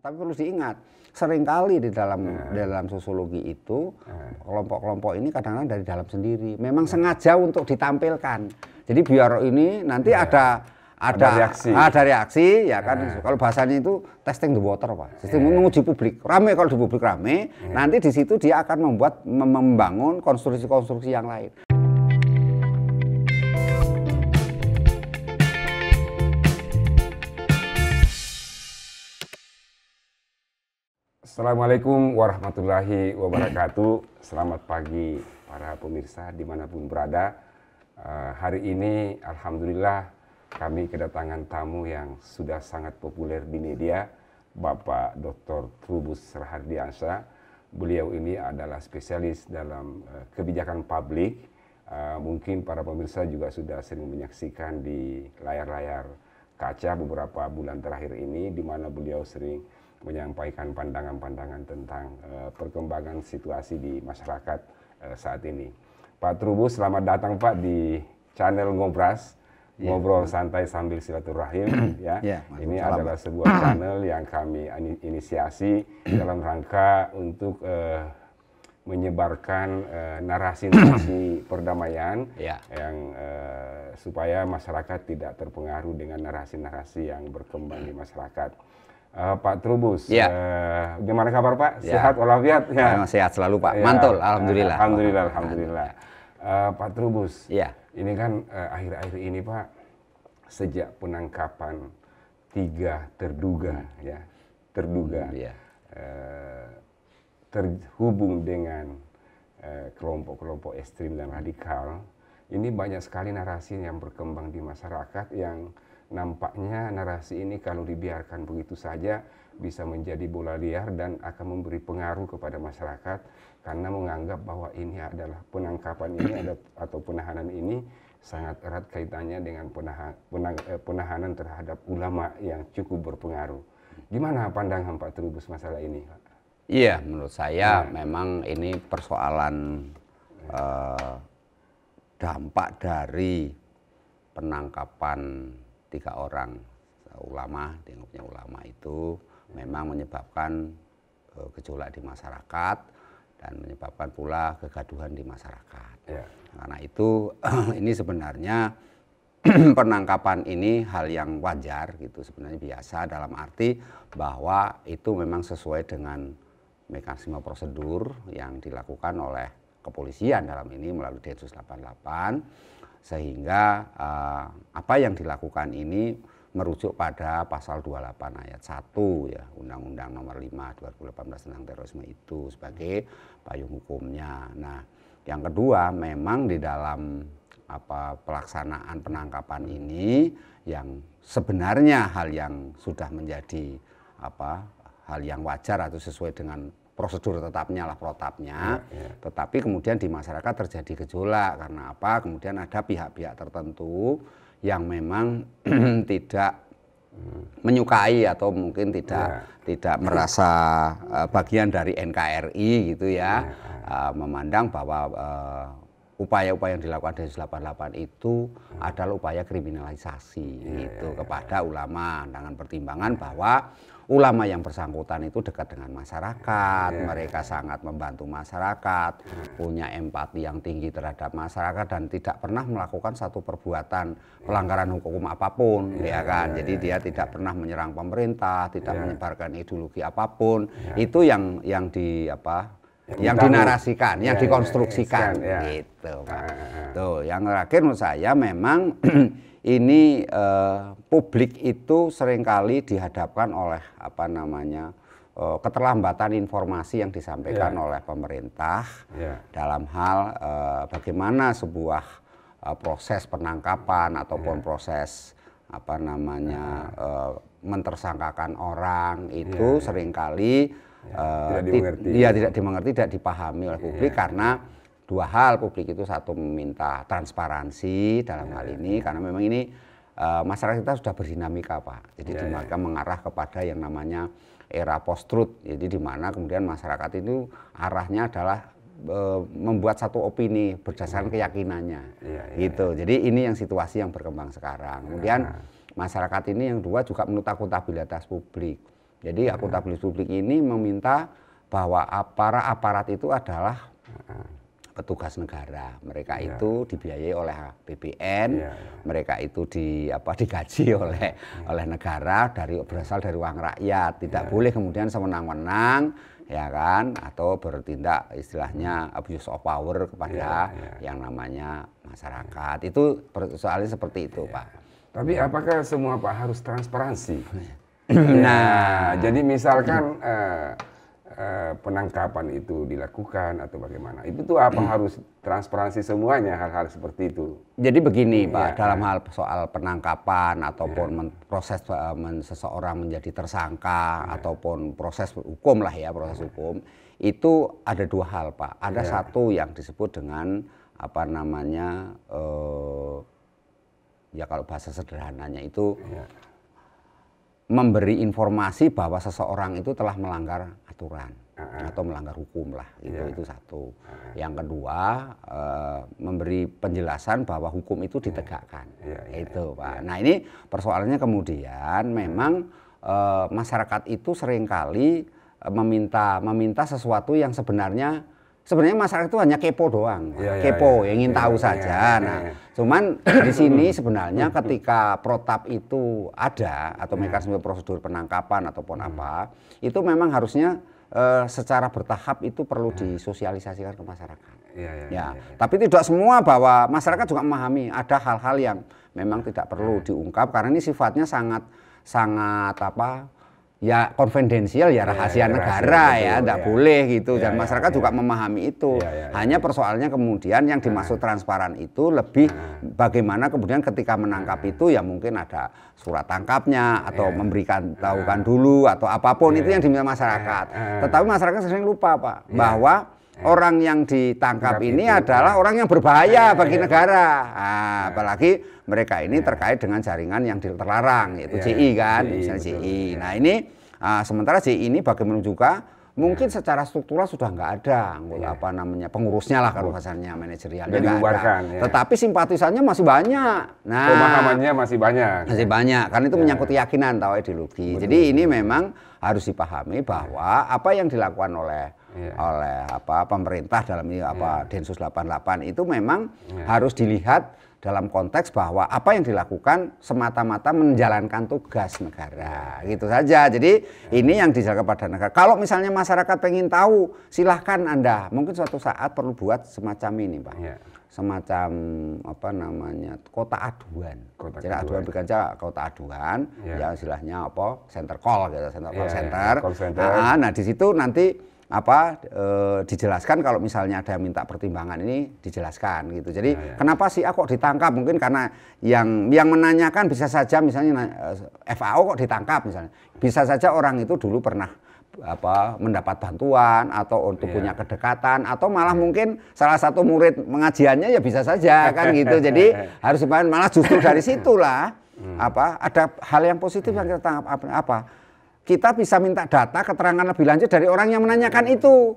Tapi perlu diingat, seringkali di dalam sosiologi itu kelompok-kelompok ini kadang-kadang dari dalam sendiri. Memang sengaja untuk ditampilkan. Jadi biar ini nanti ada reaksi ya kan. Kalau bahasanya itu testing the water, Pak. Sistem menguji publik. Rame, kalau di publik rame, nanti di situ dia akan membangun konstruksi-konstruksi yang lain. Assalamualaikum warahmatullahi wabarakatuh. Selamat pagi para pemirsa dimanapun berada. Hari ini alhamdulillah kami kedatangan tamu yang sudah sangat populer di media, Bapak Dr. Trubus Rahardiansyah. Beliau ini adalah spesialis dalam kebijakan publik. Mungkin para pemirsa juga sudah sering menyaksikan di layar-layar kaca beberapa bulan terakhir ini, di mana beliau sering menyampaikan pandangan-pandangan tentang perkembangan situasi di masyarakat saat ini. Pak Trubus, selamat datang Pak di channel Ngobras, ngobrol santai sambil silaturahim. Ini adalah sebuah channel yang kami inisiasi dalam rangka untuk menyebarkan narasi-narasi perdamaian yang supaya masyarakat tidak terpengaruh dengan narasi-narasi yang berkembang di masyarakat. Pak Trubus, gimana kabar Pak? Sehat walafiat? Sehat selalu Pak, mantul, alhamdulillah. Alhamdulillah. Pak Trubus, ini kan akhir-akhir ini Pak, sejak penangkapan 3 terduga, terhubung dengan kelompok-kelompok ekstrim dan radikal, ini banyak sekali narasi yang berkembang di masyarakat yang nampaknya narasi ini kalau dibiarkan begitu saja bisa menjadi bola liar dan akan memberi pengaruh kepada masyarakat karena menganggap bahwa ini adalah penangkapan ini atau penahanan ini sangat erat kaitannya dengan penahanan terhadap ulama yang cukup berpengaruh. Gimana pandangan Pak Trubus masalah ini? Iya, menurut saya memang ini persoalan dampak dari penangkapan 3 orang ulama, dianggapnya ulama itu memang menyebabkan gejolak di masyarakat dan menyebabkan pula kegaduhan di masyarakat. Karena itu ini sebenarnya penangkapan ini hal yang wajar gitu, sebenarnya biasa dalam arti bahwa itu memang sesuai dengan mekanisme prosedur yang dilakukan oleh kepolisian dalam ini melalui Densus 88. Sehingga apa yang dilakukan ini merujuk pada pasal 28 ayat 1 ya Undang-Undang Nomor 5 2018 tentang terorisme itu sebagai payung hukumnya. Nah, yang kedua memang di dalam pelaksanaan penangkapan ini yang sebenarnya hal yang sudah menjadi hal yang wajar atau sesuai dengan prosedur tetapnya lah protapnya, tetapi kemudian di masyarakat terjadi gejolak karena apa? Kemudian ada pihak-pihak tertentu yang memang tidak menyukai atau mungkin tidak merasa bagian dari NKRI gitu ya, memandang bahwa upaya-upaya yang dilakukan Densus 88 itu adalah upaya kriminalisasi gitu kepada ulama dengan pertimbangan bahwa ulama yang bersangkutan itu dekat dengan masyarakat, mereka sangat membantu masyarakat, punya empati yang tinggi terhadap masyarakat dan tidak pernah melakukan satu perbuatan pelanggaran hukum apapun, Jadi dia tidak pernah menyerang pemerintah, tidak menyebarkan ideologi apapun. Itu yang dinarasikan, yang dikonstruksikan, gitu, Pak. Tuh, yang terakhir menurut saya memang ini publik itu seringkali dihadapkan oleh keterlambatan informasi yang disampaikan oleh pemerintah dalam hal bagaimana sebuah proses penangkapan ataupun proses mentersangkakan orang itu seringkali tidak dimengerti, tidak dipahami oleh publik karena 2 hal. Publik itu satu meminta transparansi dalam hal ini karena memang ini masyarakat kita sudah berdinamika Pak. Jadi dinamika mengarah kepada yang namanya era post-truth. Jadi di mana kemudian masyarakat itu arahnya adalah membuat satu opini berdasarkan keyakinannya, gitu. Jadi ini yang situasi yang berkembang sekarang. Kemudian masyarakat ini yang 2 juga menurut akuntabilitas publik. Jadi akuntabilitas publik ini meminta bahwa para aparat itu adalah petugas negara. Mereka itu dibiayai oleh BPN, mereka itu digaji oleh negara berasal dari uang rakyat. Tidak boleh kemudian sewenang-wenang, ya kan, atau bertindak istilahnya abuse of power kepada yang namanya masyarakat. Itu soalnya seperti itu, Pak. Tapi apakah semua Pak harus transparansi? Nah, jadi misalkan penangkapan itu dilakukan atau bagaimana? Itu tuh apa harus transparansi semuanya hal-hal seperti itu? Jadi begini, Pak, dalam hal soal penangkapan ataupun proses seseorang menjadi tersangka ataupun proses hukum lah ya, proses hukum itu ada dua hal, Pak. Ada satu yang disebut dengan apa namanya ya kalau bahasa sederhananya itu memberi informasi bahwa seseorang itu telah melanggar aturan atau melanggar hukum lah, itu satu. Yang kedua memberi penjelasan bahwa hukum itu ditegakkan, itu Pak. Nah ini persoalannya kemudian memang masyarakat itu seringkali meminta sesuatu yang sebenarnya masyarakat itu hanya kepo doang, kepo, ingin tahu saja. Nah, cuman di sini sebenarnya ketika protap itu ada atau mekanisme prosedur penangkapan ataupun apa, itu memang harusnya secara bertahap itu perlu disosialisasikan ke masyarakat. Tapi tidak semua, bahwa masyarakat juga memahami ada hal-hal yang memang tidak perlu diungkap karena ini sifatnya sangat ya konfidensial, ya rahasia negara, ya tidak boleh gitu, dan masyarakat juga memahami itu. Hanya persoalannya kemudian yang dimaksud transparan itu lebih bagaimana kemudian ketika menangkap itu ya mungkin ada surat tangkapnya atau memberikan tahukan dulu atau apapun itu yang diminta masyarakat. Tetapi masyarakat sering lupa, Pak, bahwa orang yang ditangkap ini adalah orang yang berbahaya bagi negara. Apalagi mereka ini terkait dengan jaringan yang terlarang, yaitu JI kan, misalnya JI. Nah ini sementara JI ini bagaimana juga mungkin secara struktural sudah nggak ada pengurusnya lah kalau bahasanya, manajerialnya nggak ada. Tetapi simpatisannya masih banyak. Nah, pemahamannya masih banyak. Masih banyak, karena itu menyangkut keyakinan atau ideologi. Jadi ini memang harus dipahami bahwa apa yang dilakukan oleh pemerintah dalam ini Densus 88 itu memang harus dilihat dalam konteks bahwa apa yang dilakukan semata-mata menjalankan tugas negara, gitu saja. Jadi ini yang dijaga pada negara. Kalau misalnya masyarakat pengen tahu, silahkan Anda mungkin suatu saat perlu buat semacam ini, Pak. Semacam kota aduan. Jadi aduan berkaca kota aduan, ya istilahnya center call gitu, center. Nah di situ nanti dijelaskan kalau misalnya ada yang minta pertimbangan ini dijelaskan gitu. Jadi kenapa sih kok ditangkap? Mungkin karena yang menanyakan bisa saja misalnya FAO kok ditangkap misalnya. Bisa saja orang itu dulu pernah mendapat bantuan atau untuk punya kedekatan atau malah mungkin salah satu murid pengajiannya ya bisa saja kan gitu. Jadi harus malah justru dari situlah ada hal yang positif yang kita tangkap kita bisa minta data keterangan lebih lanjut dari orang yang menanyakan itu.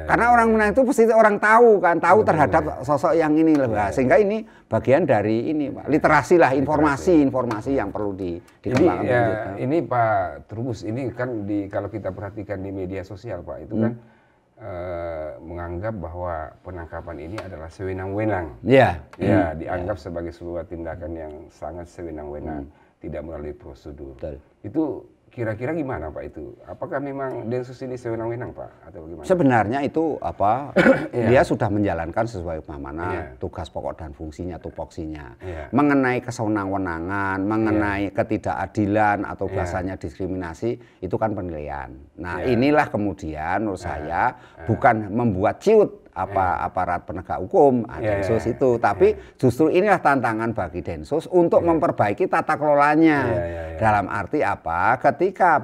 Karena orang menanya itu pasti orang tahu kan, tahu terhadap sosok yang ini sehingga ini bagian dari ini, Pak. Literasi lah, informasi yang perlu dikembangkan. Ini Pak Trubus, ini kan kalau kita perhatikan di media sosial, Pak, itu kan menganggap bahwa penangkapan ini adalah sewenang-wenang. Dianggap sebagai sebuah tindakan yang sangat sewenang-wenang, tidak melalui prosedur. Itu kira-kira gimana Pak itu? Apakah memang Densus ini sewenang-wenang Pak atau bagaimana? Sebenarnya itu dia sudah menjalankan sesuai mana tugas pokok dan fungsinya, tupoksinya. Mengenai kesewenang-wenangan, mengenai ketidakadilan atau bahasanya diskriminasi, itu kan penilaian. Nah inilah kemudian menurut saya bukan membuat ciut aparat penegak hukum Densus itu, tapi justru inilah tantangan bagi Densus untuk memperbaiki tata kelolanya. Dalam arti ketika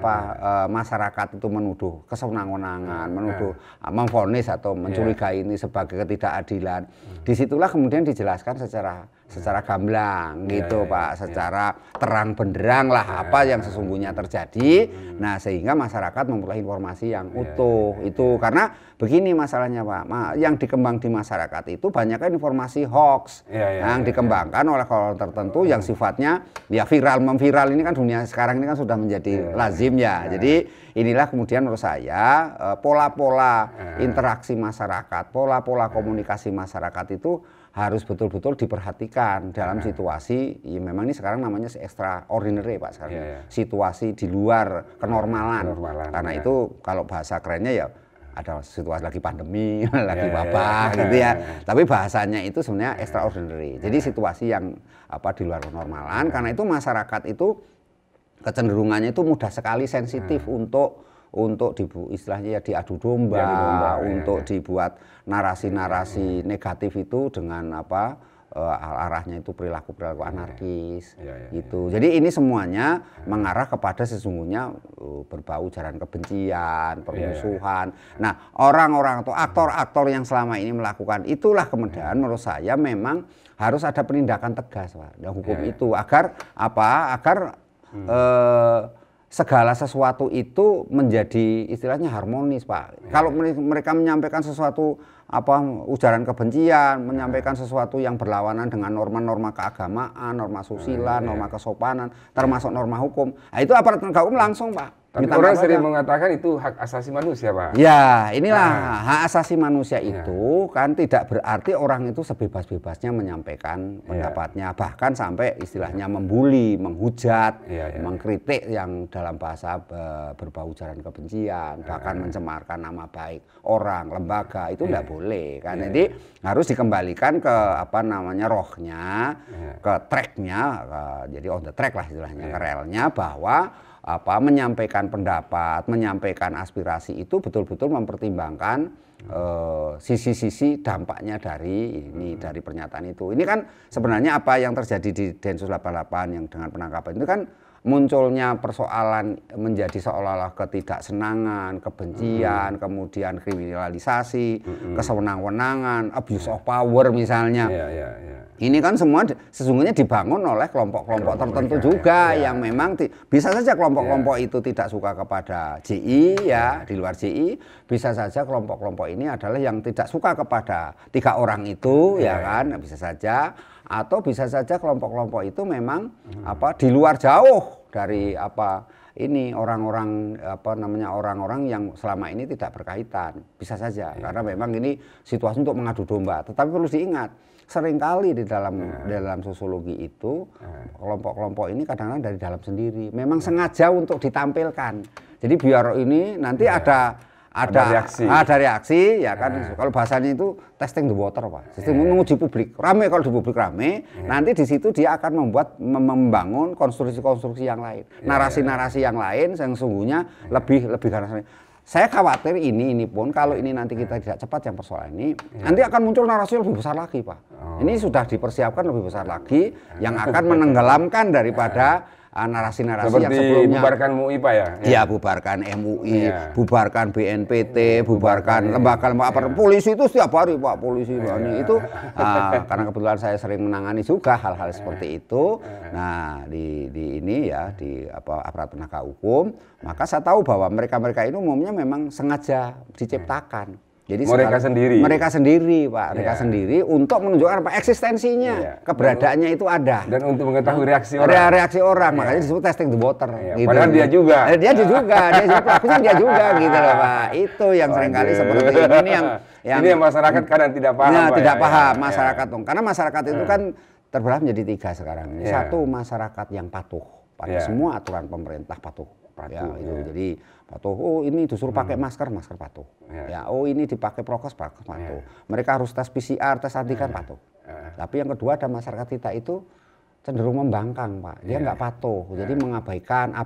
masyarakat itu menuduh kesewenang-wenangan, menuduh memvonis atau mencurigai ini sebagai ketidakadilan, disitulah kemudian dijelaskan secara secara gamblang gitu Pak, secara terang benderang lah apa yang sesungguhnya terjadi. Nah, sehingga masyarakat memperoleh informasi yang utuh itu. Karena begini masalahnya Pak, yang dikembang di masyarakat itu banyak kan informasi hoax yang dikembangkan oleh kelompok tertentu yang sifatnya ya viral memviral. Ini kan dunia sekarang ini kan sudah menjadi lazim ya. Jadi inilah kemudian menurut saya pola-pola interaksi masyarakat, pola-pola komunikasi masyarakat itu harus betul-betul diperhatikan dalam situasi ya memang ini sekarang namanya extraordinary Pak sekarang. Situasi di luar kenormalan. Karena itu kalau bahasa kerennya ya ada situasi lagi pandemi, lagi wabah gitu ya. Tapi bahasanya itu sebenarnya extraordinary. Jadi situasi yang di luar kenormalan. Karena itu masyarakat itu kecenderungannya itu mudah sekali sensitif untuk istilahnya ya diadu domba, untuk dibuat narasi-narasi negatif itu dengan arahnya itu perilaku-perilaku anarkis gitu. Jadi ini semuanya mengarah kepada sesungguhnya berbau ujaran kebencian, permusuhan. Nah, orang-orang atau aktor-aktor yang selama ini melakukan itulah kemudian menurut saya memang harus ada penindakan tegas Pak, hukum itu agar segala sesuatu itu menjadi istilahnya harmonis Pak. Kalau mereka menyampaikan sesuatu ujaran kebencian, menyampaikan sesuatu yang berlawanan dengan norma-norma keagamaan, norma susila, norma kesopanan, termasuk norma hukum. Nah, itu aparat penegak hukum langsung Pak. Tapi orang sering mengatakan itu hak asasi manusia Pak. Ya inilah hak asasi manusia itu kan tidak berarti orang itu sebebas-bebasnya menyampaikan pendapatnya. Bahkan sampai istilahnya membuli, menghujat, mengkritik yang dalam bahasa berbau ujaran kebencian. Bahkan mencemarkan nama baik orang, lembaga itu tidak boleh kan. Jadi harus dikembalikan ke rohnya, ke tracknya, jadi on the track lah istilahnya, ke relnya bahwa menyampaikan pendapat, menyampaikan aspirasi itu betul-betul mempertimbangkan sisi-sisi dampaknya dari pernyataan itu. Ini kan sebenarnya apa yang terjadi di Densus 88 yang dengan penangkapan itu kan munculnya persoalan menjadi seolah-olah ketidaksenangan, kebencian, kemudian kriminalisasi, kesewenang-wenangan, abuse of power misalnya. Ini kan semua sesungguhnya dibangun oleh kelompok-kelompok tertentu juga yang memang bisa saja kelompok-kelompok itu tidak suka kepada JI ya, di luar JI, bisa saja kelompok-kelompok ini adalah yang tidak suka kepada 3 orang itu ya kan, bisa saja, atau bisa saja kelompok-kelompok itu memang di luar jauh dari orang-orang yang selama ini tidak berkaitan, bisa saja karena memang ini situasi untuk mengadu domba. Tetapi perlu diingat seringkali di dalam sosiologi itu kelompok-kelompok ini kadang-kadang dari dalam sendiri memang sengaja untuk ditampilkan. Jadi biar ini nanti ada reaksi ya kan. Kalau bahasanya itu testing the water Pak. Sistem menguji publik. Rame, kalau di publik rame, nanti di situ dia akan membangun konstruksi-konstruksi yang lain, narasi-narasi yang lain yang sesungguhnya lebih karena saya khawatir ini pun kalau ini nanti kita tidak cepat yang persoalan ini nanti akan muncul narasi lebih besar lagi Pak. Ini sudah dipersiapkan lebih besar lagi yang akan menenggelamkan daripada narasi-narasi yang sebelumnya. Seperti bubarkan MUI Pak ya? Iya, bubarkan MUI, bubarkan BNPT, bubarkan lembaga-lembaga polisi itu setiap hari Pak, polisi itu karena kebetulan saya sering menangani juga hal-hal seperti itu. Nah, di aparat penegak hukum, maka saya tahu bahwa mereka ini umumnya memang sengaja diciptakan. Jadi mereka sendiri Pak, mereka sendiri untuk menunjukkan eksistensinya, keberadaannya itu ada. Dan untuk mengetahui reaksi orang. Makanya disebut testing the water. Gitu. Padahal dia juga. Dia pelakunya dia juga gitu loh Pak. Itu yang seringkali seperti ini ini yang masyarakat kadang tidak paham. Tidak paham masyarakat dong. Karena masyarakat itu kan terbelah menjadi 3 sekarang. Satu, masyarakat yang patuh pada semua aturan pemerintah patuh. Jadi patuh, ini disuruh pakai masker patuh. Ini dipakai prokes patuh. Mereka harus tes PCR, tes antigen patuh. Tapi yang kedua ada masyarakat kita itu cenderung membangkang Pak. Dia nggak patuh, jadi mengabaikan,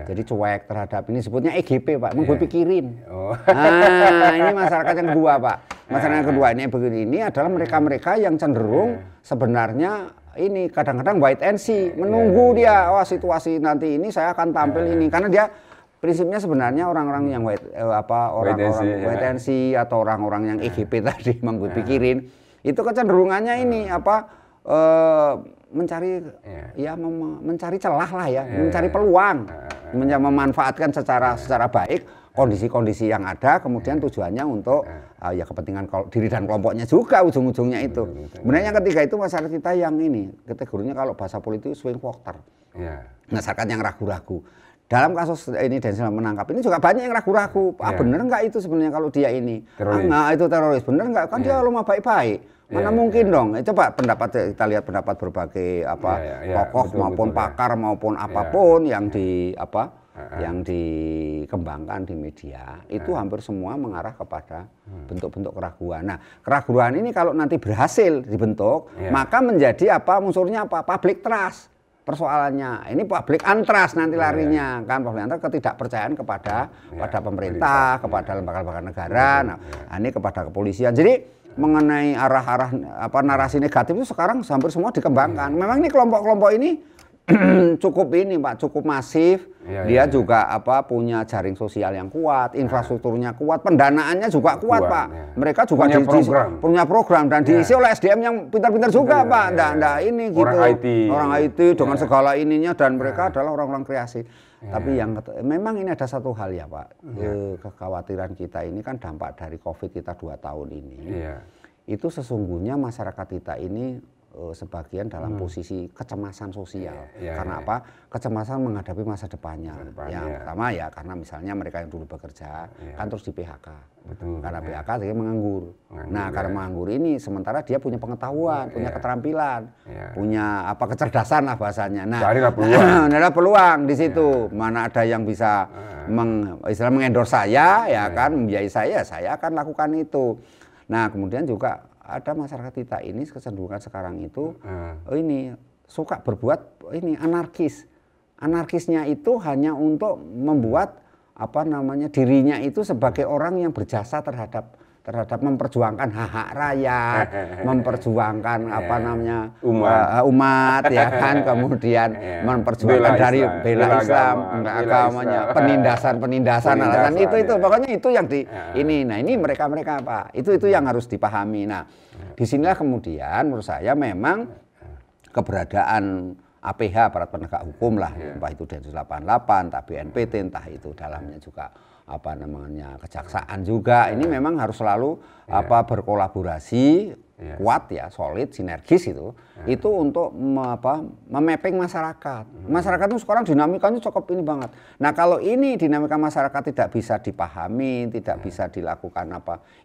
jadi cuek terhadap ini sebutnya EGP Pak, gue pikirin. Nah, ini masyarakat yang kedua Pak. Masyarakat yang kedua ini adalah mereka-mereka yang cenderung sebenarnya ini kadang-kadang wait and see, menunggu dia, situasi nanti ini saya akan tampil ini, karena dia prinsipnya sebenarnya orang-orang yang wait and see atau orang-orang yang EGP tadi pikirin itu kecenderungannya ini mencari mencari celah lah ya, mencari peluang, memanfaatkan secara baik kondisi-kondisi yang ada, kemudian tujuannya untuk ya kepentingan diri dan kelompoknya juga ujung-ujungnya itu. Sebenarnya yang ketiga itu masyarakat kita yang ini kategorinya kalau bahasa politik swing voter, masyarakat yang ragu-ragu. Dalam kasus ini Densus menangkap ini juga banyak yang ragu-ragu, bener nggak itu sebenarnya kalau dia ini, itu teroris, bener nggak? Kan dia lama baik-baik. Mana mungkin dong? Coba pendapat kita lihat pendapat berbagai tokoh betul, maupun pakar maupun apapun yang yang dikembangkan di media itu hampir semua mengarah kepada bentuk-bentuk keraguan. Nah, keraguan ini kalau nanti berhasil dibentuk, maka menjadi unsurnya public trust. Persoalannya ini public untrust nanti larinya kan, public untrust ketidakpercayaan kepada pemerintah, kepada lembaga-lembaga negara, ini kepada kepolisian. Jadi mengenai arah-arah narasi negatif itu sekarang hampir semua dikembangkan. Memang ini kelompok-kelompok ini cukup masif. Dia juga punya jaring sosial yang kuat, infrastrukturnya kuat, pendanaannya juga kuat, Pak. Mereka juga punya program dan diisi oleh SDM yang pintar-pintar juga, Pak. Nggak ini gitu. Orang IT dengan segala ininya, dan mereka adalah orang-orang kreasi. Tapi yang memang ini ada satu hal ya Pak, kekhawatiran kita ini kan dampak dari COVID kita 2 tahun ini. Itu sesungguhnya masyarakat kita ini sebagian dalam posisi kecemasan sosial. Karena apa? Kecemasan menghadapi masa depannya. Yang pertama ya karena misalnya mereka yang dulu bekerja kan terus di PHK. Karena PHK dia menganggur. Nah, karena menganggur ini sementara dia punya pengetahuan, punya keterampilan, punya kecerdasan lah bahasanya. Nah, ada peluang di situ. Mana ada yang bisa mengendorse saya ya kan, membiayai saya akan lakukan itu. Nah, kemudian juga ada masyarakat kita ini kecenderungan sekarang itu ini suka berbuat ini anarkis. Anarkisnya itu hanya untuk membuat dirinya itu sebagai orang yang berjasa terhadap memperjuangkan hak-hak rakyat, memperjuangkan umat ya kan, kemudian memperjuangkan dari bela Islam, agamanya, penindasan alasan itu pokoknya itu yang ini mereka Pak, itu yang harus dipahami. Nah, disinilah kemudian menurut saya memang keberadaan APH, aparat penegak hukum lah, entah itu Densus 88, entah BNPT, entah itu dalamnya juga kejaksaan juga, ini memang harus selalu berkolaborasi kuat ya, solid, sinergis itu untuk memapping masyarakat. Masyarakat itu sekarang dinamikanya cukup ini banget. Nah, kalau ini dinamika masyarakat tidak bisa dipahami, tidak bisa dilakukan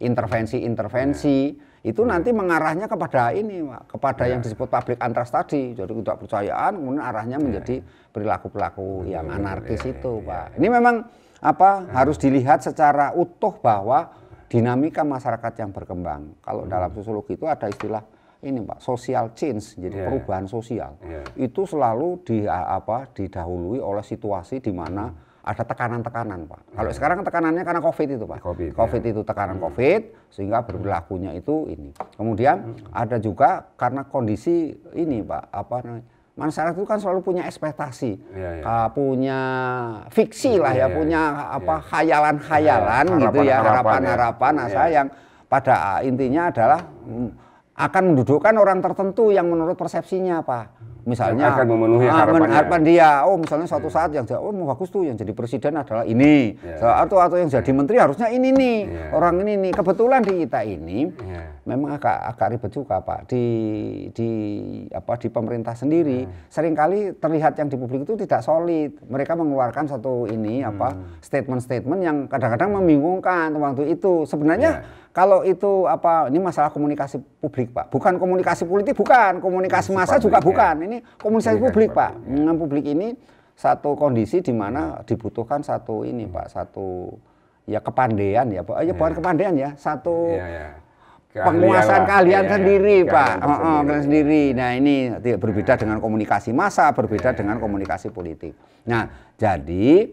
intervensi, itu nanti mengarahnya kepada kepada yang disebut public untrust tadi. Jadi tidak percayaan, kemudian arahnya menjadi perilaku-perilaku yang anarkis itu, Pak. Ini memang harus dilihat secara utuh bahwa dinamika masyarakat yang berkembang. Kalau dalam sosiologi itu ada istilah ini Pak, social change, jadi perubahan sosial. Itu selalu didahului oleh situasi di mana ada tekanan-tekanan Pak. Kalau sekarang tekanannya karena COVID itu Pak. COVID itu tekanan COVID sehingga berlakunya itu ini. Kemudian ada juga karena kondisi ini Pak, masyarakat itu kan selalu punya ekspektasi, punya fiksi lah ya, punya khayalan-khayalan gitu ya, harapan-harapan. Nah, saya yang pada intinya adalah akan mendudukkan orang tertentu yang menurut persepsinya Pak. Misalnya akan memenuhi harapan dia, misalnya suatu saat yang bagus tuh yang jadi presiden adalah ini, atau yang jadi menteri harusnya ini nih, orang ini nih. Kebetulan di kita ini memang agak ribet juga Pak di pemerintah sendiri. Seringkali terlihat yang di publik itu tidak solid. Mereka mengeluarkan satu statement-statement yang kadang-kadang membingungkan waktu itu. Sebenarnya kalau itu ini masalah komunikasi publik Pak, bukan komunikasi politik, bukan komunikasi massa juga bukan. Ini komunikasi publik Pak. Dengan publik ini satu kondisi di mana dibutuhkan satu kepandaian ya Pak. Bukan kepandaian ya, satu penguasaan kalian sendiri Pak. Kalian sendiri. Nah, ini berbeda dengan komunikasi massa, berbeda dengan komunikasi politik. Nah, jadi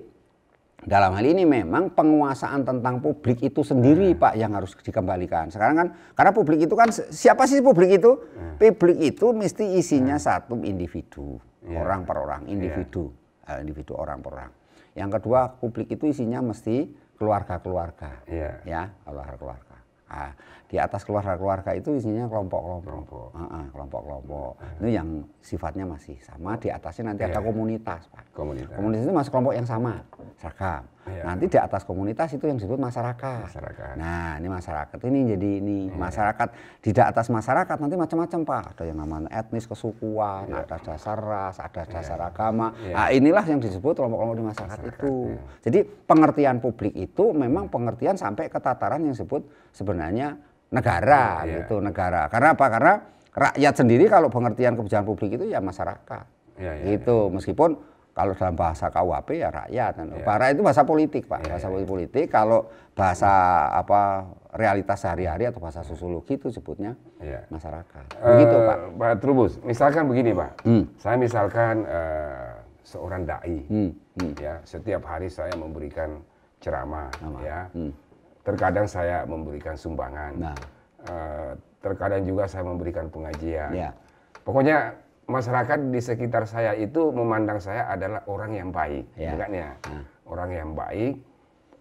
dalam hal ini memang penguasaan tentang publik itu sendiri Pak yang harus dikembalikan. Sekarang kan karena publik itu kan siapa sih publik itu? Publik itu mesti isinya satu individu, orang per orang, individu orang per orang. Yang kedua, publik itu isinya mesti keluarga-keluarga. Ya, keluarga. Nah, di atas keluarga-keluarga itu isinya kelompok-kelompok. Kelompok-kelompok. Itu yang sifatnya masih sama. Di atasnya nanti ada komunitas, Pak. Komunitas itu masuk kelompok yang sama, seragam. Nanti di atas komunitas itu yang disebut masyarakat. Nah, ini masyarakat ini jadi ini masyarakat. Di atas masyarakat nanti macam-macam, Pak. Ada yang namanya etnis, kesukuan, ada dasar ras, ada dasar agama. Nah, inilah yang disebut kelompok-kelompok di masyarakat itu. Jadi pengertian publik itu memang pengertian sampai ke tataran yang disebut sebenarnya negara gitu, negara. Karena apa? Karena rakyat sendiri kalau pengertian kebijakan publik itu ya masyarakat. Gitu. Meskipun kalau dalam bahasa KUHP ya rakyat. Rakyat itu bahasa politik, Pak. Bahasa politik. Kalau bahasa realitas sehari-hari atau bahasa sosiologi itu sebutnya masyarakat. Begitu, Pak. Pak Trubus, misalkan begini, Pak. Saya misalkan seorang dai, ya, setiap hari saya memberikan ceramah, ya. Terkadang saya memberikan sumbangan, terkadang juga saya memberikan pengajian. Pokoknya masyarakat di sekitar saya itu memandang saya adalah orang yang baik, bukan ya? Orang yang baik,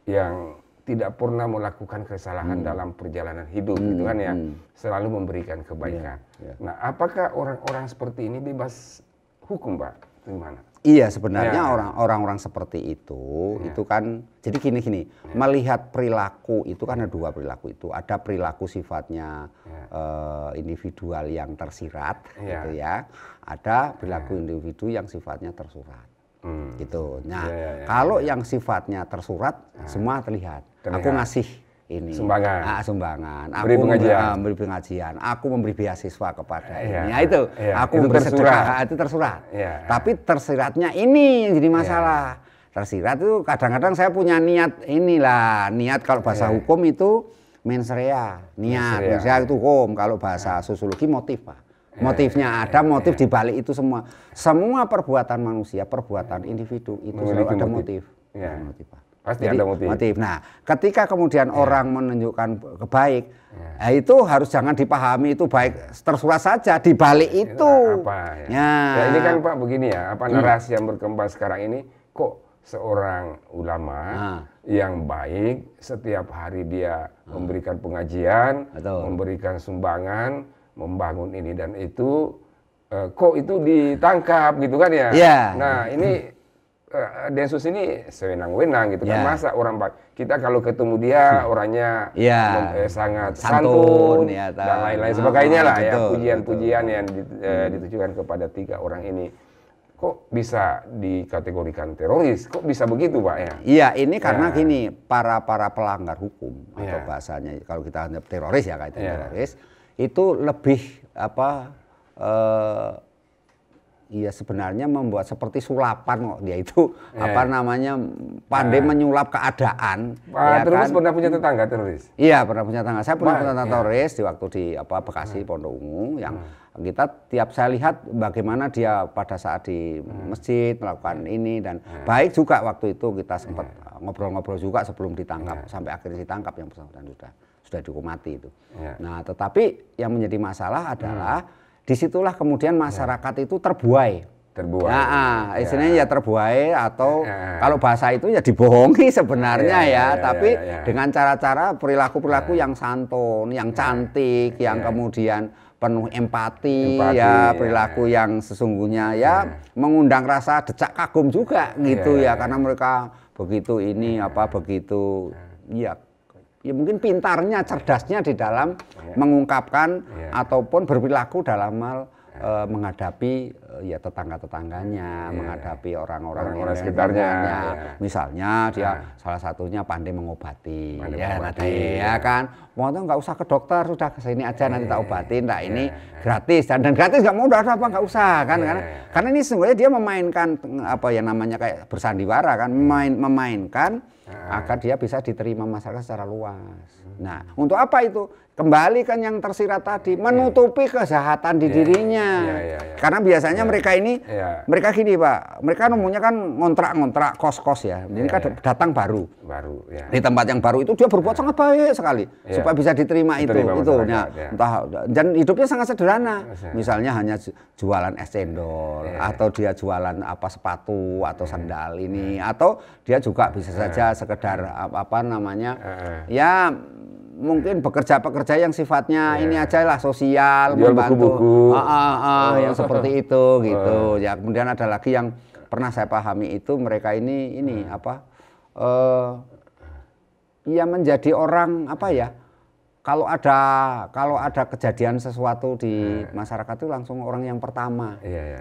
yang tidak pernah melakukan kesalahan dalam perjalanan hidup, gitu kan ya? Selalu memberikan kebaikan. Nah, apakah orang-orang seperti ini bebas hukum, Pak? Gimana? Iya, sebenarnya orang-orang seperti itu kan jadi gini, melihat perilaku itu kan ada dua perilaku itu. Ada perilaku sifatnya individual yang tersirat, gitu ya. Ada perilaku individu yang sifatnya tersurat, gitu. Nah, kalau yang sifatnya tersurat semua terlihat. Aku ngasih ini sumbangan, aku memberi pengajian, aku memberi beasiswa kepada ini, itu aku memberi sedekah, itu tersurat. Tapi tersiratnya ini yang jadi masalah. Tersirat itu kadang-kadang saya punya niat niat kalau bahasa hukum itu mens rea, niat itu hukum. Kalau bahasa sosiologi motif, Pak. Motifnya ada, motif di balik itu semua perbuatan manusia, perbuatan individu itu selalu ada motif. Motif, Pak. Pasti ada motif. Nah, ketika kemudian orang menunjukkan kebaik, itu harus jangan dipahami itu baik tersurat saja, di balik itu. Ya, ini kan Pak begini ya, narasi yang berkembang sekarang ini, kok seorang ulama yang baik setiap hari dia memberikan pengajian, memberikan sumbangan, membangun ini dan itu, kok itu ditangkap gitu kan ya? Nah, ini Densus ini sewenang-wenang gitu kan, masa orang kita kalau ketemu dia orangnya sangat santun dan lain-lain sebagainya lah, ya, pujian-pujian yang ditujukan kepada 3 orang ini, kok bisa dikategorikan teroris, kok bisa begitu, Pak ya? Iya, ini karena gini, para pelanggar hukum atau bahasanya kalau kita anggap teroris ya, kaitan teroris itu lebih iya, sebenarnya membuat seperti sulapan kok dia itu pandai menyulap keadaan. Pak Trubus pernah punya tetangga teroris? Iya, pernah punya tetangga. Saya pernah punya tetangga teroris di waktu di Bekasi Pondok Ungu yang kita saya lihat bagaimana dia pada saat di masjid melakukan ini dan baik juga waktu itu kita sempat ngobrol-ngobrol juga sebelum ditangkap sampai akhirnya ditangkap yang bersangkutan sudah dihukum mati itu. Nah, tetapi yang menjadi masalah adalah disitulah kemudian masyarakat itu terbuai. Istilahnya terbuai atau kalau bahasa itu ya dibohongi sebenarnya tapi dengan cara-cara perilaku-perilaku yang santun, yang cantik, yang kemudian penuh empati perilaku yang sesungguhnya mengundang rasa decak kagum juga gitu karena mereka begitu begitu ya mungkin pintarnya, cerdasnya di dalam mengungkapkan ataupun berperilaku dalam hal menghadapi tetangga-tetangganya, menghadapi orang-orang sekitarnya. Misalnya dia salah satunya pandai mengobati, kan. Mau nggak usah ke dokter, sudah ke sini aja nanti tak obatin. Nah ini gratis dan gratis nggak mau udah apa nggak usah kan, karena ini sebenarnya dia memainkan kayak bersandiwara kan, memainkan agar dia bisa diterima masyarakat secara luas. Nah, untuk apa itu? Kembalikan yang tersirat tadi, menutupi kejahatan di dirinya. Karena biasanya mereka ini, mereka gini Pak, mereka umumnya kan ngontrak kos-kos ya. Ini kan datang baru. Di tempat yang baru itu dia berbuat sangat baik sekali supaya bisa diterima itu. Entah dan hidupnya sangat sederhana. Misalnya hanya jualan es cendol atau dia jualan sepatu atau sandal ini atau dia juga bisa saja sekedar mungkin pekerja-pekerja yang sifatnya ini aja lah sosial, jual membantu, buku-buku. yang seperti itu gitu. Ya kemudian ada lagi yang pernah saya pahami itu mereka ini apa? Ya menjadi orang apa ya? Kalau ada kejadian sesuatu di masyarakat itu langsung orang yang pertama,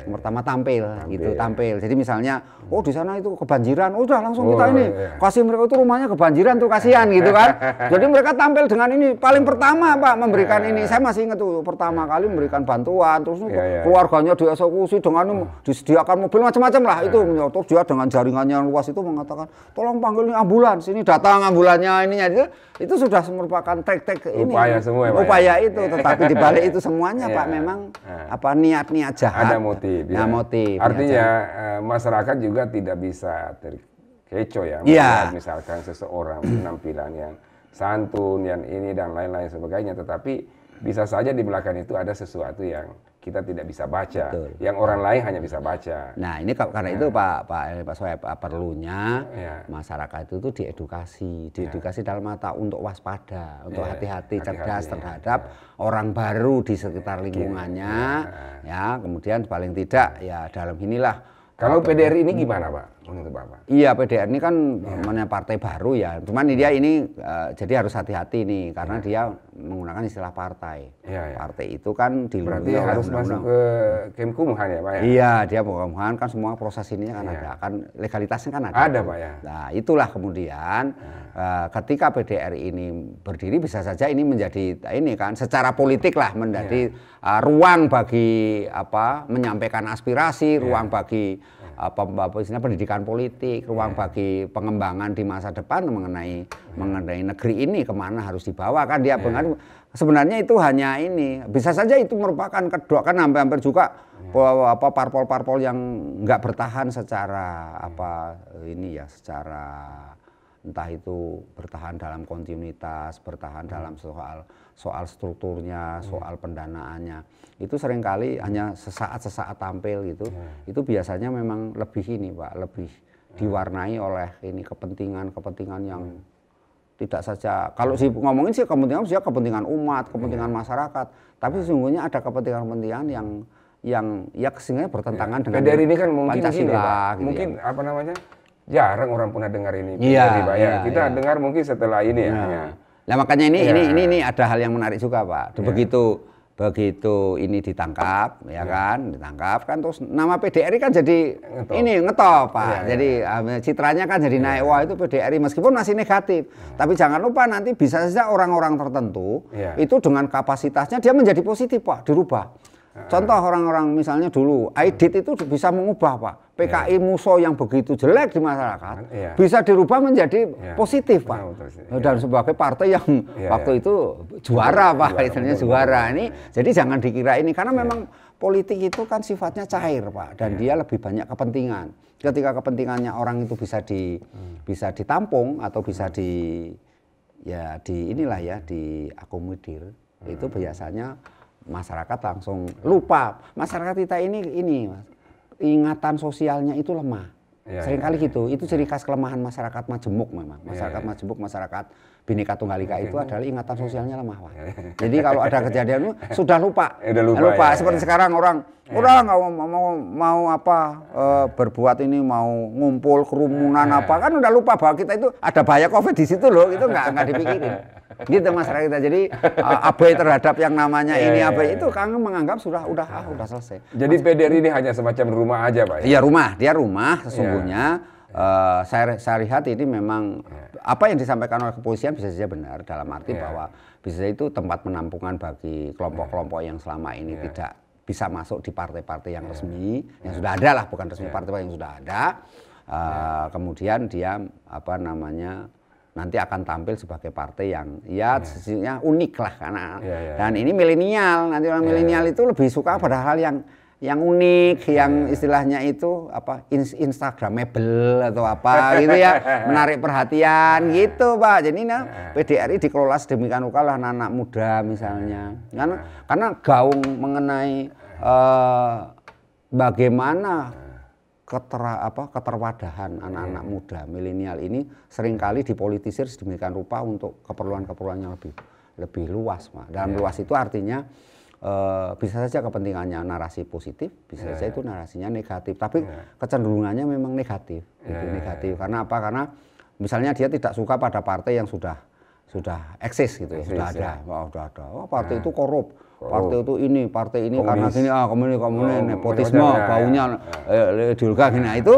pertama tampil gitu, tampil. Jadi misalnya, oh di sana itu kebanjiran, udah langsung kita ini kasih mereka itu rumahnya kebanjiran tuh kasihan gitu kan. Jadi mereka tampil dengan ini paling pertama Pak memberikan ini. Saya masih ingat tuh pertama kali memberikan bantuan, terus keluarganya dieksekusi dengan disediakan mobil macam-macam lah itu. Terus dia dengan jaringannya yang luas itu mengatakan, tolong panggil ini ambulans, ini datang ambulannya ininya itu sudah merupakan tek-tek ini upaya semua ya, upaya itu, tetapi di balik itu semuanya Pak memang apa niat-niat jahat. Ada motif. Nah, motif. Artinya masyarakat juga tidak bisa terkecoh ya. Misalkan seseorang penampilan yang santun, yang ini dan lain-lain sebagainya, tetapi bisa saja di belakang itu ada sesuatu yang kita tidak bisa baca, yang orang lain hanya bisa baca. Nah ini karena itu Pak Soeb, perlunya masyarakat itu diedukasi dalam mata untuk waspada, untuk hati-hati, cerdas terhadap orang baru di sekitar lingkungannya, ya kemudian paling tidak ya dalam inilah. Kalau PDRI ini gimana Pak menurut Bapak? Iya PDRI ini kan namanya partai baru ya, cuman dia ini jadi harus hati-hati nih karena dia menggunakan istilah partai. Partai itu kan berarti harus masuk ke Kemkumham ya Pak ya? Iya dia Kemkumham kan semua proses ini kan ada, kan legalitasnya kan ada. Ada Pak ya? Nah itulah kemudian ketika PDRI ini berdiri bisa saja ini menjadi ini kan secara politik lah menjadi ruang bagi apa menyampaikan aspirasi, ruang bagi istilah pendidikan politik, ruang bagi pengembangan di masa depan mengenai negeri ini kemana harus dibawa kan dia sebenarnya itu hanya ini bisa saja itu merupakan kedua kan hampir juga parpol-parpol yang nggak bertahan secara ini ya secara entah itu bertahan dalam kontinuitas, bertahan dalam soal strukturnya, soal pendanaannya. Itu seringkali hanya sesaat tampil gitu. Itu biasanya memang lebih ini Pak, lebih diwarnai oleh ini kepentingan yang tidak saja kalau ngomongin sih kepentingan umat, kepentingan masyarakat, tapi sesungguhnya ada kepentingan yang ya sehingga bertentangan dengan PDRI ini kan mungkin Pancasila gini, mungkin ya. apa namanya? Jarang orang pernah dengar ini. Kita dengar mungkin setelah ini ya. Nah makanya ini ada hal yang menarik juga Pak. Begitu ini ditangkap kan terus nama PDRI kan jadi ngetop Pak. Jadi citranya kan jadi naik. Wah itu PDRI meskipun masih negatif. Tapi jangan lupa nanti bisa saja orang-orang tertentu itu dengan kapasitasnya dia menjadi positif Pak, dirubah. Contoh orang-orang misalnya dulu Aidit itu bisa mengubah Pak PKI Muso yang begitu jelek di masyarakat bisa dirubah menjadi positif Pak dan sebagai partai yang waktu itu juara Pak istilahnya juara ini jadi jangan dikira ini karena memang politik itu kan sifatnya cair Pak dan dia lebih banyak kepentingan ketika kepentingannya orang itu bisa ditampung atau bisa diakomodir itu biasanya masyarakat langsung lupa. Masyarakat kita ini ingatan sosialnya itu lemah. Seringkali gitu. Itu ciri khas kelemahan masyarakat majemuk memang. Masyarakat majemuk, masyarakat Bhinneka Tunggal Ika itu adalah ingatan sosialnya lemah. Pak. Jadi kalau ada kejadian itu sudah lupa. Lupa. Seperti sekarang orang nggak mau berbuat ini mau ngumpul kerumunan kan udah lupa bahwa kita itu ada bahaya COVID di situ loh. Itu nggak dipikirin. Gitu masyarakat kita. Jadi abai terhadap yang namanya abai itu kan menganggap sudah selesai. Jadi PDRI ini hanya semacam rumah aja Pak? Iya dia rumah sesungguhnya. Saya lihat ini memang apa yang disampaikan oleh kepolisian bisa saja benar dalam arti bahwa bisa itu tempat penampungan bagi kelompok-kelompok yang selama ini tidak bisa masuk di partai-partai yang resmi yang sudah ada lah bukan resmi partai yang sudah ada. Kemudian dia nanti akan tampil sebagai partai yang sesungguhnya unik lah karena dan ini milenial nanti orang milenial itu lebih suka pada hal yang unik yang istilahnya itu instagramable atau apa gitu ya menarik perhatian gitu Pak jadi PDRI dikelola sedemikian rupa lah anak muda misalnya karena gaung mengenai bagaimana keterwadahan anak-anak muda milenial ini seringkali dipolitisir sedemikian rupa untuk keperluan-keperluan yang lebih luas, Pak. Dalam luas itu artinya bisa saja kepentingannya narasi positif, bisa saja itu narasinya negatif. Tapi kecenderungannya memang negatif, negatif. Karena apa? Karena misalnya dia tidak suka pada partai yang sudah eksis gitu, sudah ada. Oh, partai itu korup, partai itu ini, partai ini komunis. Karena gini, komunis, nepotisme, baunya ideologi gini. Nah, itu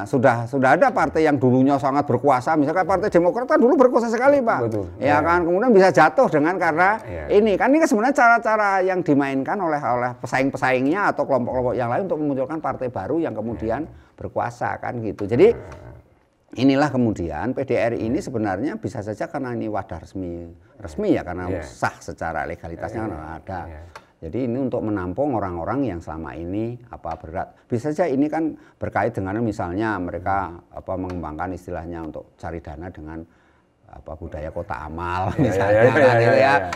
sudah ada partai yang dulunya sangat berkuasa, misalkan Partai Demokrat kan dulu berkuasa sekali, Pak. Betul. Ya kan, kemudian bisa jatuh dengan karena ini kan sebenarnya cara-cara yang dimainkan oleh pesaing-pesaingnya atau kelompok-kelompok yang lain untuk memunculkan partai baru yang kemudian berkuasa kan gitu. Jadi inilah kemudian PDRI ini sebenarnya bisa saja karena ini wadah resmi ya, karena sah secara legalitasnya ada. Jadi ini untuk menampung orang-orang yang selama ini berat. Bisa saja ini kan berkait dengan misalnya mereka mengembangkan istilahnya untuk cari dana dengan budaya kota amal misalnya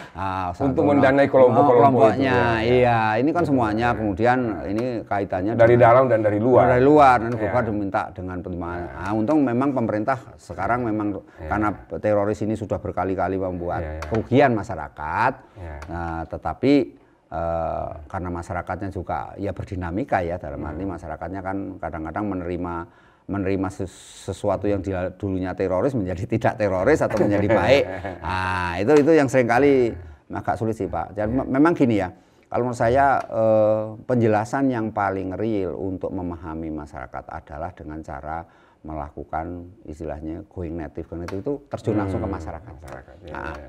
untuk mendanai kelompok-kelompoknya. Iya, ini kan semuanya kemudian ini kaitannya dari dalam dan dari luar. Dari luar dan bukan diminta dengan pertimbangan. Untung memang pemerintah sekarang memang karena teroris ini sudah berkali-kali membuat kerugian masyarakat. Tetapi karena masyarakatnya juga ya berdinamika ya, dalam arti masyarakatnya kan kadang-kadang menerima sesuatu yang dulunya teroris menjadi tidak teroris atau menjadi baik. Nah, itu yang seringkali agak sulit sih, Pak. Jadi memang gini ya, kalau menurut saya penjelasan yang paling real untuk memahami masyarakat adalah dengan cara melakukan istilahnya going native itu terjun langsung ke masyarakat.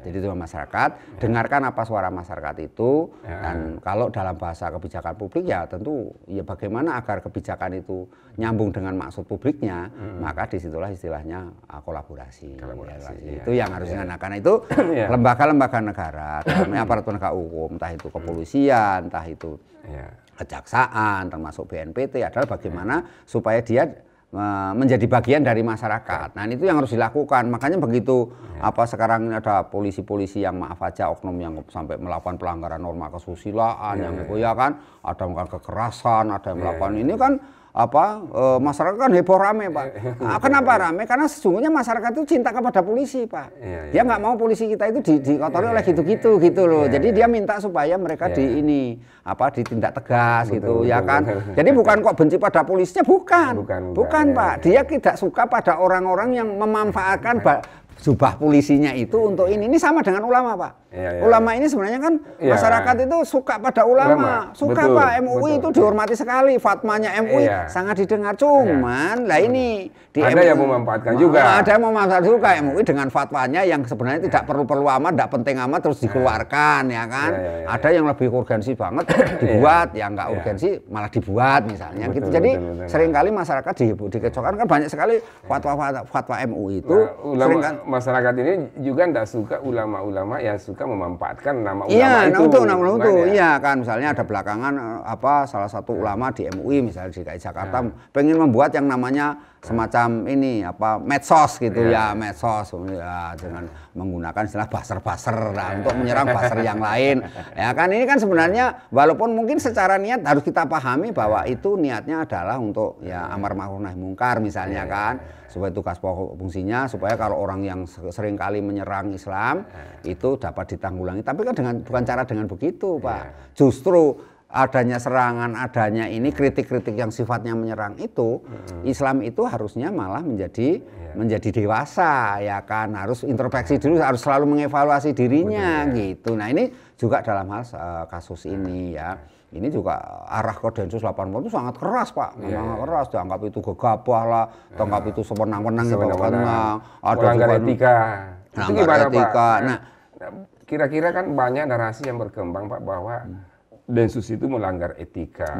Jadi itu masyarakat, dengarkan apa suara masyarakat itu, dan kalau dalam bahasa kebijakan publik ya tentu ya bagaimana agar kebijakan itu nyambung dengan maksud publiknya, maka disitulah istilahnya kolaborasi. Itu yang harus dilakukan. Karena itu lembaga-lembaga negara, aparat penegak hukum, entah itu kepolisian, entah itu kejaksaan, termasuk BNPT, adalah bagaimana supaya dia menjadi bagian dari masyarakat. Nah, itu yang harus dilakukan. Makanya begitu sekarang ini ada polisi-polisi yang maaf aja oknum yang sampai melakukan pelanggaran norma kesusilaan, yang ya kan ada melakukan kekerasan, ada yang melakukan ini kan masyarakat kan heboh rame, Pak. Kenapa rame? Karena sesungguhnya masyarakat itu cinta kepada polisi, Pak. Dia nggak mau polisi kita itu dikotori oleh gitu-gitu gitu loh. Jadi dia minta supaya mereka ditindak tegas gitu, ya kan. Jadi bukan kok benci pada polisinya, bukan Pak. Dia tidak suka pada orang-orang yang memanfaatkan jubah polisinya itu untuk ini sama dengan ulama, Pak. Ulama ini sebenarnya kan masyarakat itu suka pada ulama. Suka, betul, Pak. MUI itu dihormati sekali, fatwanya MUI sangat didengar. Cuman lah ini ada MUI, yang memanfaatkan juga. Ada yang memanfaatkan juga MUI dengan fatwanya yang sebenarnya tidak perlu amat, tidak penting amat terus dikeluarkan, ya kan. Ada yang lebih urgensi banget dibuat, yang nggak urgensi malah dibuat misalnya gitu. Jadi seringkali masyarakat dikecohkan kan banyak sekali fatwa MUI itu. Masyarakat ini juga tidak suka ulama-ulama yang suka memanfaatkan nama ulama itu. Iya kan, misalnya ada belakangan salah satu ulama di MUI misalnya di DKI Jakarta pengen membuat yang namanya semacam ini medsos gitu medsos dengan menggunakan istilah baser-baser untuk menyerang baser yang lain. Ya kan, ini kan sebenarnya walaupun mungkin secara niat harus kita pahami bahwa itu niatnya adalah untuk amar ma'ruf nahi mungkar misalnya kan, supaya tugas pokok fungsinya supaya kalau orang yang sering kali menyerang Islam itu dapat ditanggulangi. Tapi kan bukan cara dengan begitu, Pak. Justru adanya serangan, adanya ini kritik-kritik yang sifatnya menyerang itu, Islam itu harusnya malah menjadi dewasa, ya kan, harus introspeksi dulu, harus selalu mengevaluasi dirinya gitu. Nah, ini juga dalam hal kasus ini ya. Ini juga arah ke Densus 80 itu sangat keras, Pak. Sangat keras, dianggap itu gegabah lah, dianggap itu sewenang-wenang gitu. Melanggar etika. Itu gimana, Pak? Nah, kira-kira kan banyak narasi yang berkembang, Pak, bahwa Densus itu melanggar etika,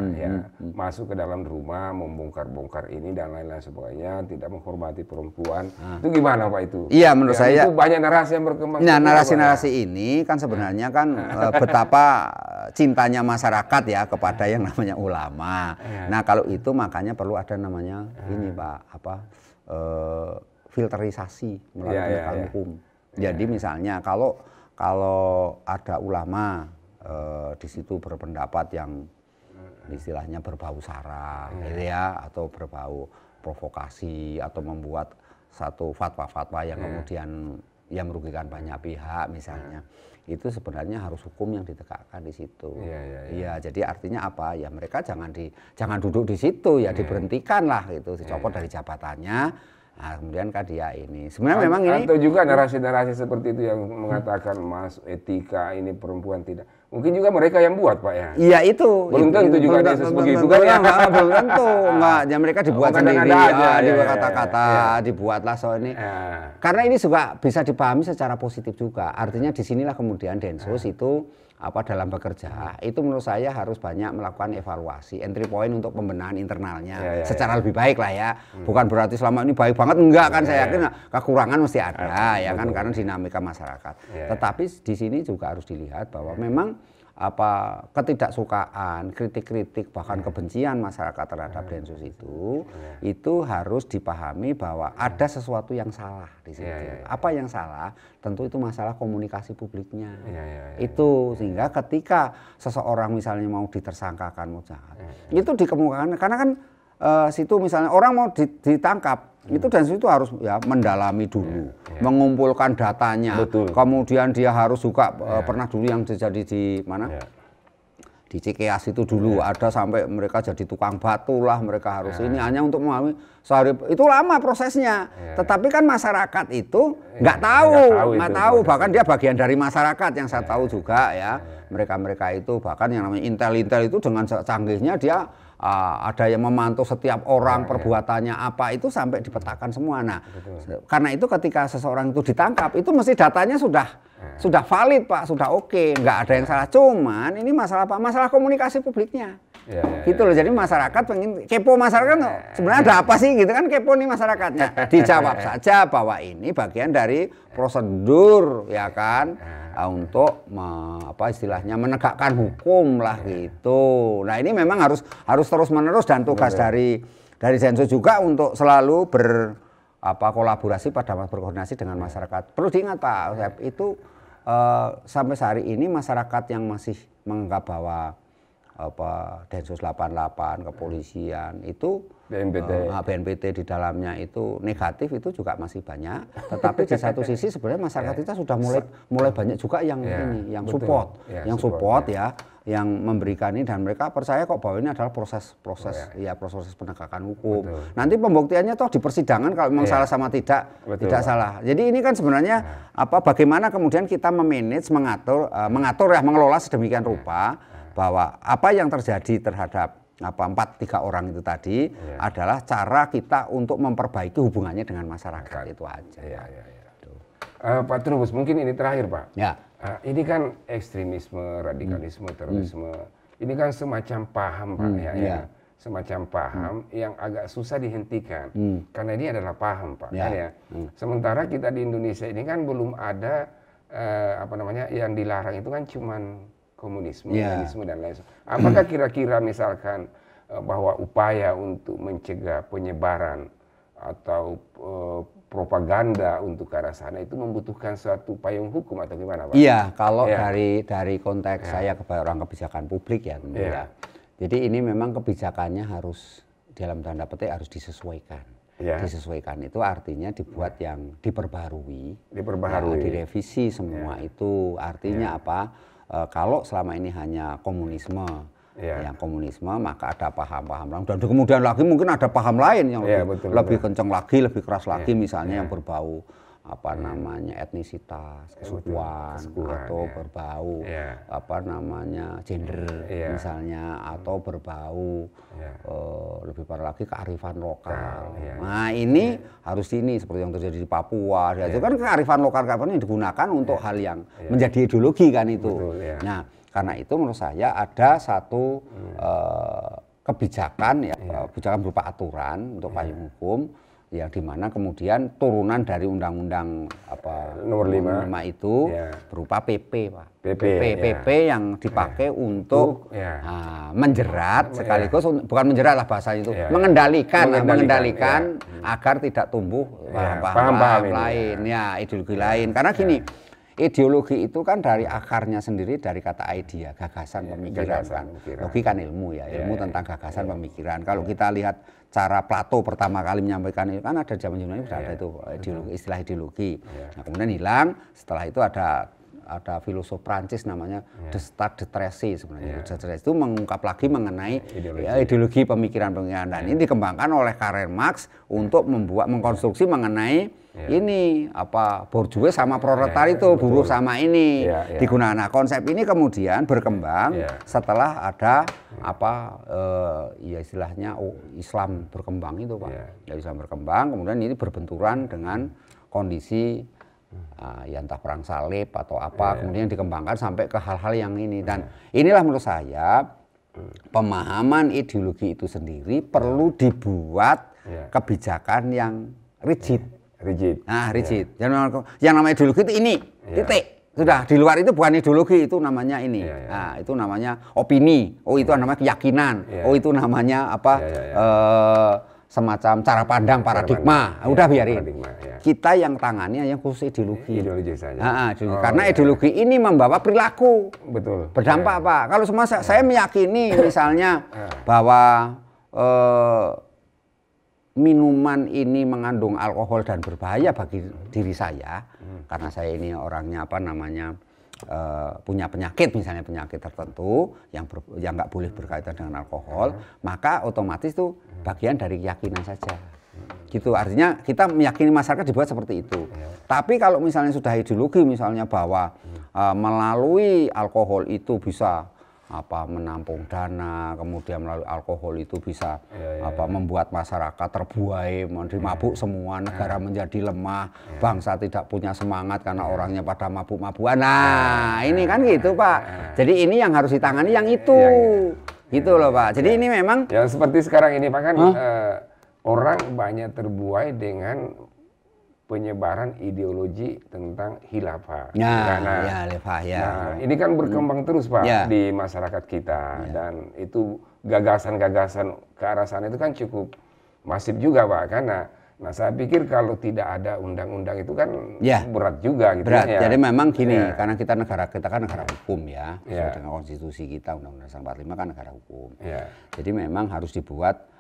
masuk ke dalam rumah, membongkar-bongkar ini dan lain-lain sebagainya, tidak menghormati perempuan. Itu gimana, Pak, itu? Iya, menurut saya itu banyak narasi yang berkembang. Nah, narasi-narasi ini kan sebenarnya kan betapa cintanya masyarakat ya kepada yang namanya ulama. Nah, kalau itu makanya perlu ada namanya ini, Pak, filterisasi melalui penegakan hukum. Jadi misalnya kalau ada ulama di situ berpendapat yang istilahnya berbau sara gitu ya, atau berbau provokasi atau membuat satu fatwa-fatwa yang kemudian yang merugikan banyak pihak misalnya. Itu sebenarnya harus hukum yang ditegakkan di situ. Iya, jadi artinya apa? Ya mereka jangan duduk di situ, ya diberhentikan lah gitu, dicopot dari jabatannya. Nah, kemudian kan dia ini. Sebenarnya memang ini atau juga narasi-narasi seperti itu yang mengatakan mas etika ini perempuan tidak. Mungkin juga mereka yang buat, Pak ya. Iya itu. Belum tentu juga Densus begitu kan ya. Belum tentu. Enggak, ya mereka dibuat sendiri. Dibuat kata-kata, dibuatlah soal ini. Karena ini juga bisa dipahami secara positif juga. Artinya disinilah kemudian Densus itu dalam bekerja itu menurut saya harus banyak melakukan evaluasi, entry point untuk pembenahan internalnya secara lebih baik lah ya. Bukan berarti selama ini baik banget, enggak kan, saya yakin kekurangan mesti ada ya kan, karena dinamika masyarakat. Tetapi di sini juga harus dilihat bahwa memang ketidaksukaan, kritik-kritik bahkan kebencian masyarakat terhadap Densus itu harus dipahami bahwa ada sesuatu yang salah di situ. Apa yang salah? Tentu itu masalah komunikasi publiknya. Itu sehingga ketika seseorang misalnya mau ditersangkakan mau jahat, itu dikemukakan karena kan situ misalnya orang mau ditangkap, itu Densus itu harus ya mendalami dulu, mengumpulkan datanya. Kemudian dia harus juga pernah dulu yang terjadi di mana? Di Cikeas itu dulu ada sampai mereka jadi tukang batu lah, mereka harus ini hanya untuk memahami sehari itu lama prosesnya. Tetapi kan masyarakat itu nggak tahu, bahkan dia bagian dari masyarakat yang saya tahu juga ya. Mereka itu bahkan yang namanya intel-intel itu dengan canggihnya dia ada yang memantau setiap orang perbuatannya apa itu sampai dipetakan semua. Nah, karena itu ketika seseorang itu ditangkap itu mesti datanya sudah valid Pak, sudah oke, nggak ada yang salah. Cuman ini masalah apa? Masalah komunikasi publiknya. Gitu loh. Jadi masyarakat pengen kepo, masyarakat sebenarnya ada apa sih gitu kan, kepo nih masyarakatnya. Dijawab saja bahwa ini bagian dari prosedur ya kan, untuk istilahnya menegakkan hukum lah gitu. Nah, ini memang harus terus-menerus dan tugas dari Densus juga untuk selalu kolaborasi berkoordinasi dengan masyarakat. Perlu diingat Pak, itu sampai sehari ini masyarakat yang masih menganggap bahwa Densus 88, kepolisian itu BNPT di dalamnya itu negatif, itu juga masih banyak. Tetapi di satu sisi sebenarnya masyarakat kita sudah mulai banyak juga yang support, yang memberikan ini, dan mereka percaya kok bahwa ini adalah proses penegakan hukum. Nanti pembuktiannya toh di persidangan kalau memang salah sama tidak salah. Jadi ini kan sebenarnya bagaimana kemudian kita mengelola sedemikian rupa bahwa apa yang terjadi terhadap 3 orang itu tadi adalah cara kita untuk memperbaiki hubungannya dengan masyarakat itu aja. Pak Trubus, mungkin ini terakhir Pak. Ini kan ekstremisme, radikalisme, terorisme. Ini kan semacam paham Pak semacam paham yang agak susah dihentikan karena ini adalah paham Pak. Sementara kita di Indonesia ini kan belum ada yang dilarang itu kan cuman komunisme, komunisme dan lain sebagainya. Apakah kira-kira misalkan bahwa upaya untuk mencegah penyebaran atau propaganda untuk ke arah sana itu membutuhkan suatu payung hukum atau gimana Pak? Iya, kalau dari konteks saya orang kebijakan publik ya tentu ya. Jadi ini memang kebijakannya harus dalam tanda petik harus disesuaikan. Disesuaikan itu artinya dibuat yang diperbarui, direvisi semua itu. Artinya apa? Kalau selama ini hanya komunisme, yang komunisme maka ada paham-paham dan kemudian lagi mungkin ada paham lain yang lebih kencang lagi, lebih keras lagi, misalnya yang berbau etnisitas, kesukuan atau berbau gender misalnya, atau berbau lebih parah lagi kearifan lokal. Nah, ini harus seperti yang terjadi di Papua. Itu kan kearifan lokal yang digunakan untuk hal yang menjadi ideologi kan itu. Nah, karena itu menurut saya ada satu kebijakan kebijakan berupa aturan untuk payung hukum yang dimana kemudian turunan dari undang-undang nomor 5 itu berupa PP Pak. PP yang dipakai untuk menjerat sekaligus bukan menjerat lah bahasanya itu, mengendalikan agar tidak tumbuh paham-paham lain ideologi lain. Karena gini, ideologi itu kan dari akarnya sendiri dari kata idea, gagasan, pemikiran kan. Logi kan ilmu ya, ilmu tentang gagasan, pemikiran. Kalau kita lihat cara Plato pertama kali menyampaikan itu kan ada zaman ini sudah ada itu ideologi, istilah ideologi. Nah, kemudian hilang, setelah itu ada filosof Prancis namanya Descartes de Tracy sebenarnya. Descartes itu mengungkap lagi mengenai ideologi pemikiran-pemikiran. Dan ini dikembangkan oleh Karl Marx untuk mengkonstruksi mengenai ini apa bourgeois sama proletar itu, buruh sama ini digunakan. Nah, konsep ini kemudian berkembang setelah ada ya istilahnya Islam berkembang itu Pak. Ya, Islam berkembang, kemudian ini berbenturan dengan kondisi ya entah perang salib atau apa, kemudian dikembangkan sampai ke hal-hal yang ini. Dan inilah menurut saya pemahaman ideologi itu sendiri perlu dibuat kebijakan yang rigid. Nah, rigid. Yang namanya ideologi itu ini, titik. Sudah, di luar itu bukan ideologi, itu namanya ini. Nah, itu namanya opini. Oh, itu namanya keyakinan. Oh, itu namanya apa? Semacam cara pandang, paradigma. Udah biarin. Kita yang tangani yang khusus ideologi. Ideologi saja. Karena ideologi ini membawa perilaku. Betul. Berdampak apa? Kalau semua saya meyakini misalnya bahwa minuman ini mengandung alkohol dan berbahaya bagi diri saya, karena saya ini orangnya punya penyakit, misalnya penyakit tertentu yang nggak boleh berkaitan dengan alkohol, maka otomatis itu bagian dari keyakinan saja. Gitu, artinya kita meyakini masyarakat dibuat seperti itu. Tapi kalau misalnya sudah ideologi, misalnya bahwa melalui alkohol itu bisa menampung dana, kemudian melalui alkohol itu bisa membuat masyarakat terbuai, mabuk semua, negara menjadi lemah, bangsa tidak punya semangat karena orangnya pada mabuk-mabukan. Nah, ini kan gitu Pak. Jadi ini yang harus ditangani yang itu. Gitu loh Pak. Jadi ini memang ya seperti sekarang ini Pak kan orang banyak terbuai dengan penyebaran ideologi tentang khilafah. Nah, ini kan berkembang terus Pak di masyarakat kita dan itu gagasan-gagasan ke arah sana itu kan cukup masif juga Pak, karena saya pikir kalau tidak ada undang-undang itu kan berat juga gitu. Berat. Jadi memang gini, karena kita kan negara hukum ya, sesuai dengan konstitusi kita Undang-Undang 45 kan negara hukum. Jadi memang harus dibuat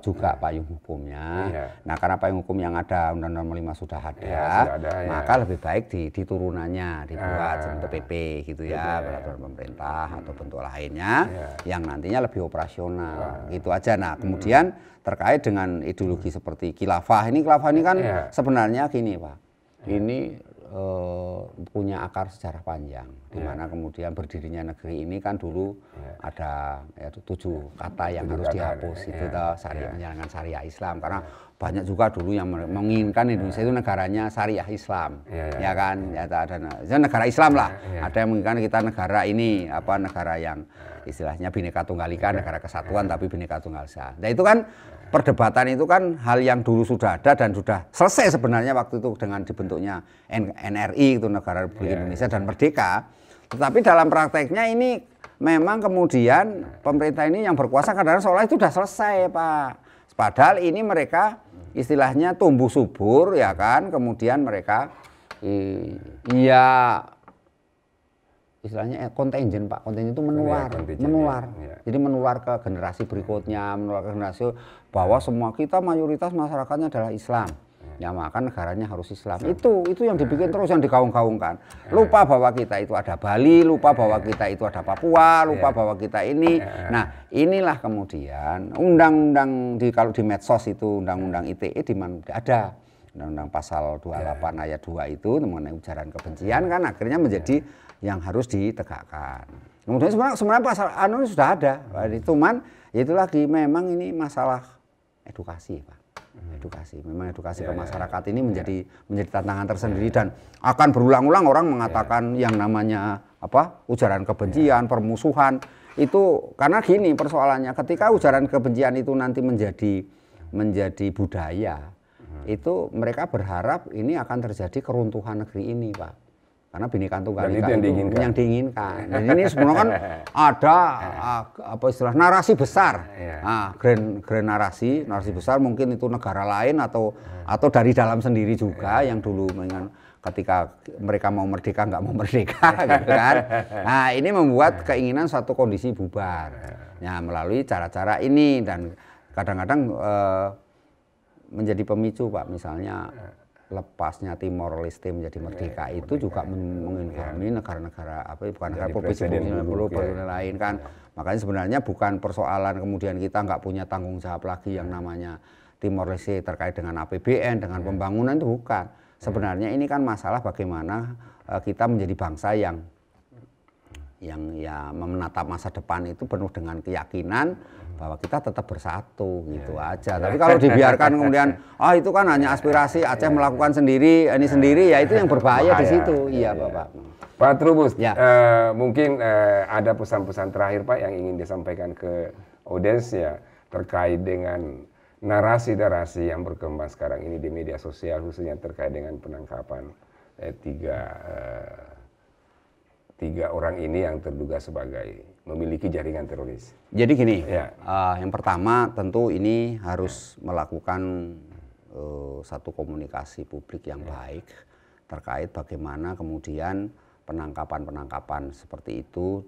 juga payung hukumnya. Nah, karena payung hukum yang ada Undang-Undang 45 sudah ada, maka lebih baik di turunannya dibuat seperti PP gitu ya, peraturan pemerintah atau bentuk lainnya yang nantinya lebih operasional. Gitu aja. Nah, kemudian terkait dengan ideologi seperti khilafah ini kan sebenarnya gini Pak. Ini punya akar sejarah panjang, di mana kemudian berdirinya negeri ini kan dulu ada 7 kata yang harus dihapus itu menjalankan syariah Islam, karena banyak juga dulu yang menginginkan Indonesia itu negaranya syariah Islam, ya kan, ada negara Islam lah, ada yang menginginkan kita negara ini negara yang istilahnya Bhinneka Tunggal Ika, negara kesatuan tapi Bhinneka Tunggal Ika. Nah itu kan perdebatan itu kan hal yang dulu sudah ada dan sudah selesai sebenarnya waktu itu dengan dibentuknya NRI itu Negara Republik Indonesia dan merdeka. Tetapi dalam prakteknya ini memang kemudian pemerintah ini yang berkuasa kadang-kadang seolah itu sudah selesai Pak. Padahal ini mereka istilahnya tumbuh subur ya kan, kemudian mereka istilahnya kontingen Pak, kontingen itu menular. Jadi menular ke generasi berikutnya, menular ke generasi bahwa semua kita mayoritas masyarakatnya adalah Islam. Ya maka negaranya harus Islam. Itu yang dibikin terus, yang digaung-gaungkan. Lupa bahwa kita itu ada Bali, lupa bahwa kita itu ada Papua, lupa bahwa kita ini. Nah, inilah kemudian undang-undang kalau di medsos itu undang-undang ITE di mana ada undang-undang pasal 28 ayat 2 itu mengenai ujaran kebencian kan akhirnya menjadi yang harus ditegakkan. Kemudian sebenarnya pasal ini sudah ada, cuman itu lagi memang ini masalah edukasi Pak. Memang edukasi ke masyarakat ini menjadi tantangan tersendiri dan akan berulang-ulang orang mengatakan yang namanya ujaran kebencian, permusuhan itu karena gini persoalannya ketika ujaran kebencian itu nanti menjadi budaya itu mereka berharap ini akan terjadi keruntuhan negeri ini Pak. Karena Bhinneka Tunggal Ika itu yang diinginkan. Dan ini sebenarnya kan ada istilah narasi besar, grand narasi besar mungkin itu negara lain atau dari dalam sendiri juga yang dulu ketika mereka mau merdeka nggak mau merdeka gitu kan. Nah ini membuat keinginan suatu kondisi bubar. Ya melalui cara-cara ini dan kadang-kadang menjadi pemicu Pak, misalnya lepasnya Timor Leste menjadi merdeka itu juga menginfami negara-negara bukan negara provinsi lain kan. Makanya sebenarnya bukan persoalan kemudian kita nggak punya tanggung jawab lagi yang namanya Timor Leste terkait dengan APBN, dengan pembangunan, itu bukan. Sebenarnya ini kan masalah bagaimana kita menjadi bangsa yang ya menatap masa depan itu penuh dengan keyakinan bahwa kita tetap bersatu gitu aja. Tapi kalau dibiarkan kemudian itu kan hanya aspirasi, Aceh melakukan sendiri, ini sendiri, ya itu yang berbahaya di situ. Iya Bapak. Pak Trubus, mungkin ada pesan-pesan terakhir Pak yang ingin disampaikan ke audiens ya terkait dengan narasi-narasi yang berkembang sekarang ini di media sosial, khususnya terkait dengan penangkapan tiga orang ini yang terduga sebagai memiliki jaringan teroris. Jadi gini, yang pertama tentu ini harus melakukan satu komunikasi publik yang baik terkait bagaimana kemudian penangkapan-penangkapan seperti itu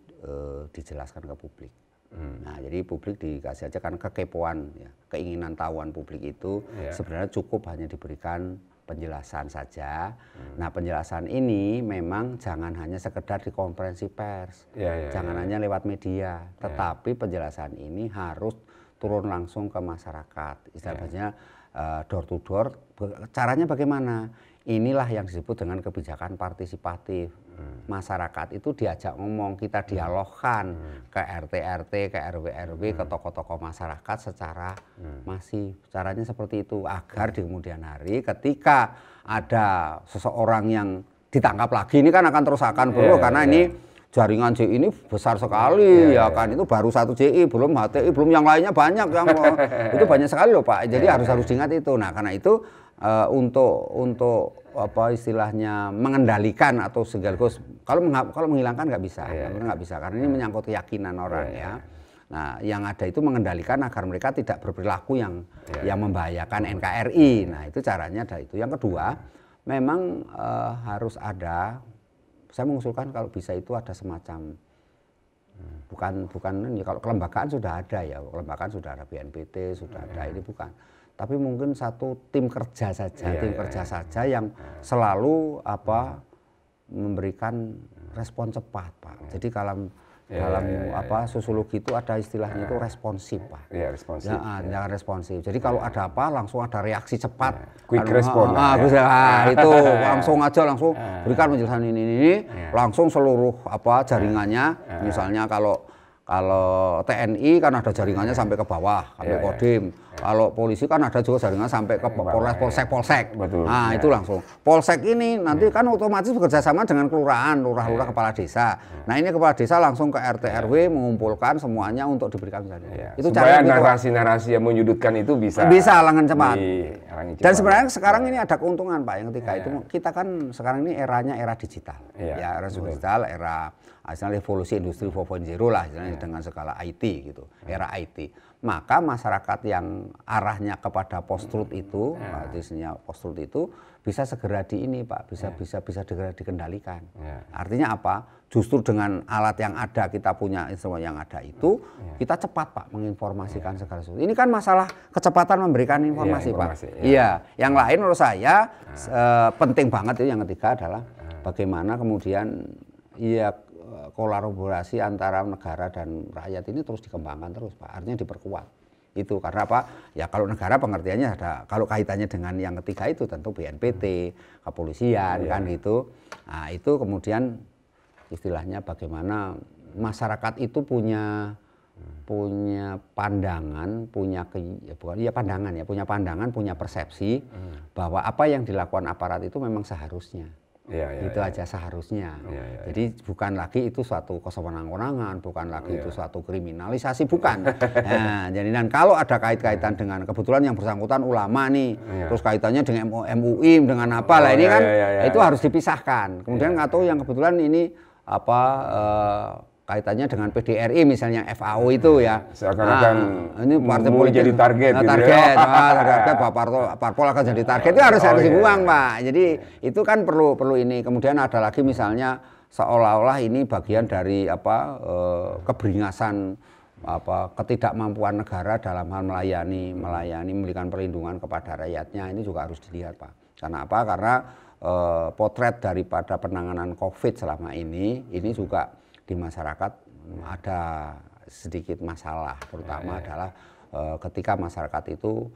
dijelaskan ke publik. Nah, jadi publik dikasih aja kan kekepoan, ya, keinginan tahuan publik itu sebenarnya cukup hanya diberikan penjelasan saja. Nah, penjelasan ini memang jangan hanya sekedar di konferensi pers, jangan hanya lewat media, tetapi penjelasan ini harus turun langsung ke masyarakat. Istilahnya door to door. Caranya bagaimana? Inilah yang disebut dengan kebijakan partisipatif. Masyarakat itu diajak ngomong, kita dialogkan ke RT-RT, ke RW-RW, ke tokoh-tokoh masyarakat secara masif. Caranya seperti itu agar di kemudian hari ketika ada seseorang yang ditangkap lagi, ini kan akan terus akan karena ini jaringan JI ini besar sekali kan, itu baru satu JI, belum HTI, belum yang lainnya banyak yang itu banyak sekali loh Pak. Jadi harus diingat itu. Nah, karena itu untuk apa istilahnya mengendalikan atau sekaligus kalau menghilangkan nggak bisa, karena ini menyangkut keyakinan orang ya. Nah, yang ada itu mengendalikan agar mereka tidak berperilaku yang membahayakan NKRI. Nah, itu caranya ada itu. Yang kedua, memang harus ada, saya mengusulkan kalau bisa itu ada semacam bukan ini, kalau kelembagaan sudah ada ya, kelembagaan sudah ada BNPT, sudah ada ini bukan. Tapi mungkin satu tim kerja saja, yang selalu memberikan respon cepat Pak. Jadi dalam sosiologi itu ada istilahnya itu responsif Pak. Responsif. Jangan responsif. Jadi kalau ada apa langsung ada reaksi cepat. Quick respon. Itu langsung berikan penjelasan ini, langsung seluruh jaringannya. Misalnya kalau TNI kan ada jaringannya sampai ke bawah, sampai Kodim. Kalau polisi kan ada juga jaringan sampai ke polsek. Nah, itu langsung. Polsek ini nanti kan otomatis bekerja sama dengan kelurahan, lurah-lurah, kepala desa. Nah, ini kepala desa langsung ke RT RW mengumpulkan semuanya untuk diberikan jaringan. Itu supaya narasi-narasi yang menyudutkan itu bisa langan cepat. Dan sebenarnya sekarang ini ada keuntungan Pak, yang ketiga itu kita kan sekarang ini eranya era digital. Era digital, era revolusi industri 4.0 lah dengan segala IT gitu, era IT. Maka masyarakat yang arahnya kepada post-truth itu, post-truth itu bisa segera bisa segera dikendalikan. Artinya apa? Justru dengan alat yang ada, kita punya instrumen yang ada itu, kita cepat Pak menginformasikan segala sesuatu. Ini kan masalah kecepatan memberikan informasi Pak. Yang lain menurut saya penting banget itu yang ketiga adalah bagaimana kemudian kolaborasi antara negara dan rakyat ini terus dikembangkan terus Pak, artinya diperkuat. Itu karena apa? Ya kalau negara pengertiannya ada, kalau kaitannya dengan yang ketiga itu tentu BNPT, kepolisian kan gitu. Nah, itu kemudian istilahnya bagaimana masyarakat itu punya pandangan, punya persepsi bahwa apa yang dilakukan aparat itu memang seharusnya. Itu aja seharusnya. Jadi bukan lagi itu suatu kesewenang-wenangan, bukan lagi itu suatu kriminalisasi, bukan. Nah, jadi dan kalau ada kaitan dengan kebetulan yang bersangkutan ulama nih, terus kaitannya dengan MUI dengan apa lah ini kan itu harus dipisahkan. Kemudian nggak tahu yang kebetulan ini kaitannya dengan PDRI misalnya FAO itu ya. Seakan-akan ini partai politik jadi target gitu target, ya. target parpol akan jadi target itu harus dibuang Pak. Jadi itu kan perlu ini. Kemudian ada lagi misalnya seolah-olah ini bagian dari keberingasan ketidakmampuan negara dalam hal melayani memberikan perlindungan kepada rakyatnya, ini juga harus dilihat Pak. Karena apa? Karena potret daripada penanganan COVID selama ini juga di masyarakat ada sedikit masalah, terutama adalah ketika masyarakat itu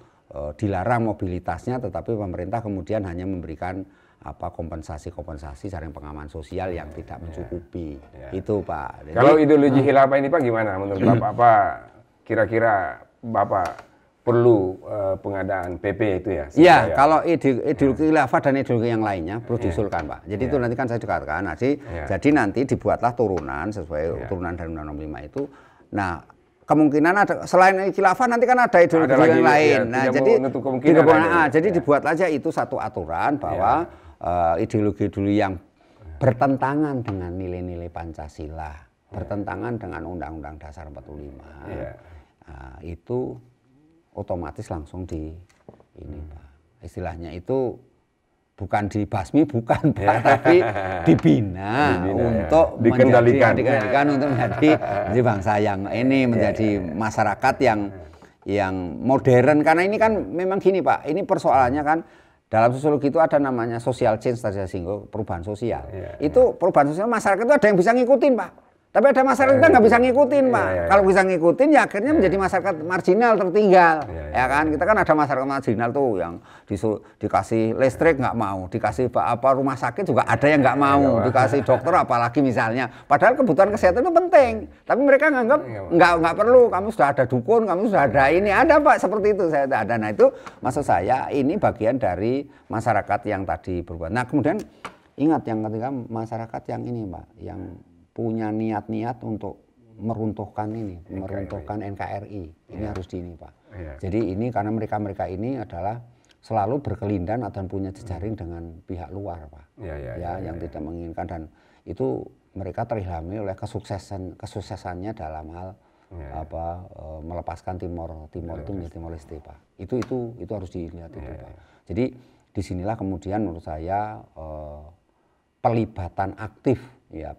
dilarang mobilitasnya, tetapi pemerintah kemudian hanya memberikan kompensasi jaring pengaman sosial yang tidak mencukupi. Itu Pak. Jadi, kalau ideologi khilafah ini Pak gimana menurut Bapak? Apa kira-kira Bapak perlu pengadaan PP itu ya? Iya, kalau ideologi khilafah dan ideologi yang lainnya perlu diusulkan Pak. Jadi itu nanti kan saya dikatakan, jadi nanti dibuatlah turunan sesuai turunan dari Undang-Undang 65 itu. Nah, kemungkinan ada selain khilafah nanti kan ada ideologi yang lain. Nah, jadi dibuat aja itu satu aturan bahwa ideologi-ideologi yang bertentangan dengan nilai-nilai Pancasila, bertentangan dengan Undang-Undang Dasar 45, itu otomatis langsung ini Pak. Istilahnya itu bukan dibasmi, bukan Pak, tapi dibina untuk dikendalikan untuk menjadi bangsa yang ini, menjadi masyarakat yang modern. Karena ini kan memang gini Pak, ini persoalannya kan dalam sosiologi itu ada namanya social change, tadi saya singgung, perubahan sosial. Itu perubahan sosial masyarakat itu ada yang bisa ngikutin Pak. Tapi ada masyarakat kita nggak bisa ngikutin Pak. Kalau bisa ngikutin ya akhirnya menjadi masyarakat marginal, tertinggal. Ya kan, kita kan ada masyarakat marginal tuh yang dikasih listrik nggak mau, dikasih rumah sakit juga ada yang nggak mau, dikasih dokter apalagi misalnya. Padahal kebutuhan kesehatan itu penting. Tapi mereka nganggap nggak perlu, kamu sudah ada dukun, kamu sudah ada ini, ada Pak seperti itu saya ada. Nah itu maksud saya ini bagian dari masyarakat yang tadi berbuat. Nah kemudian ingat yang ketika masyarakat yang ini Pak, yang punya niat-niat untuk meruntuhkan NKRI. Ini harus Pak. Jadi ini karena mereka ini adalah selalu berkelindan atau punya jejaring dengan pihak luar Pak. Yang tidak menginginkan, dan itu mereka terilhami oleh kesuksesannya dalam hal melepaskan Timor itu menjadi Timor Leste Pak. Itu harus dilihat itu Pak. Jadi disinilah kemudian menurut saya pelibatan aktif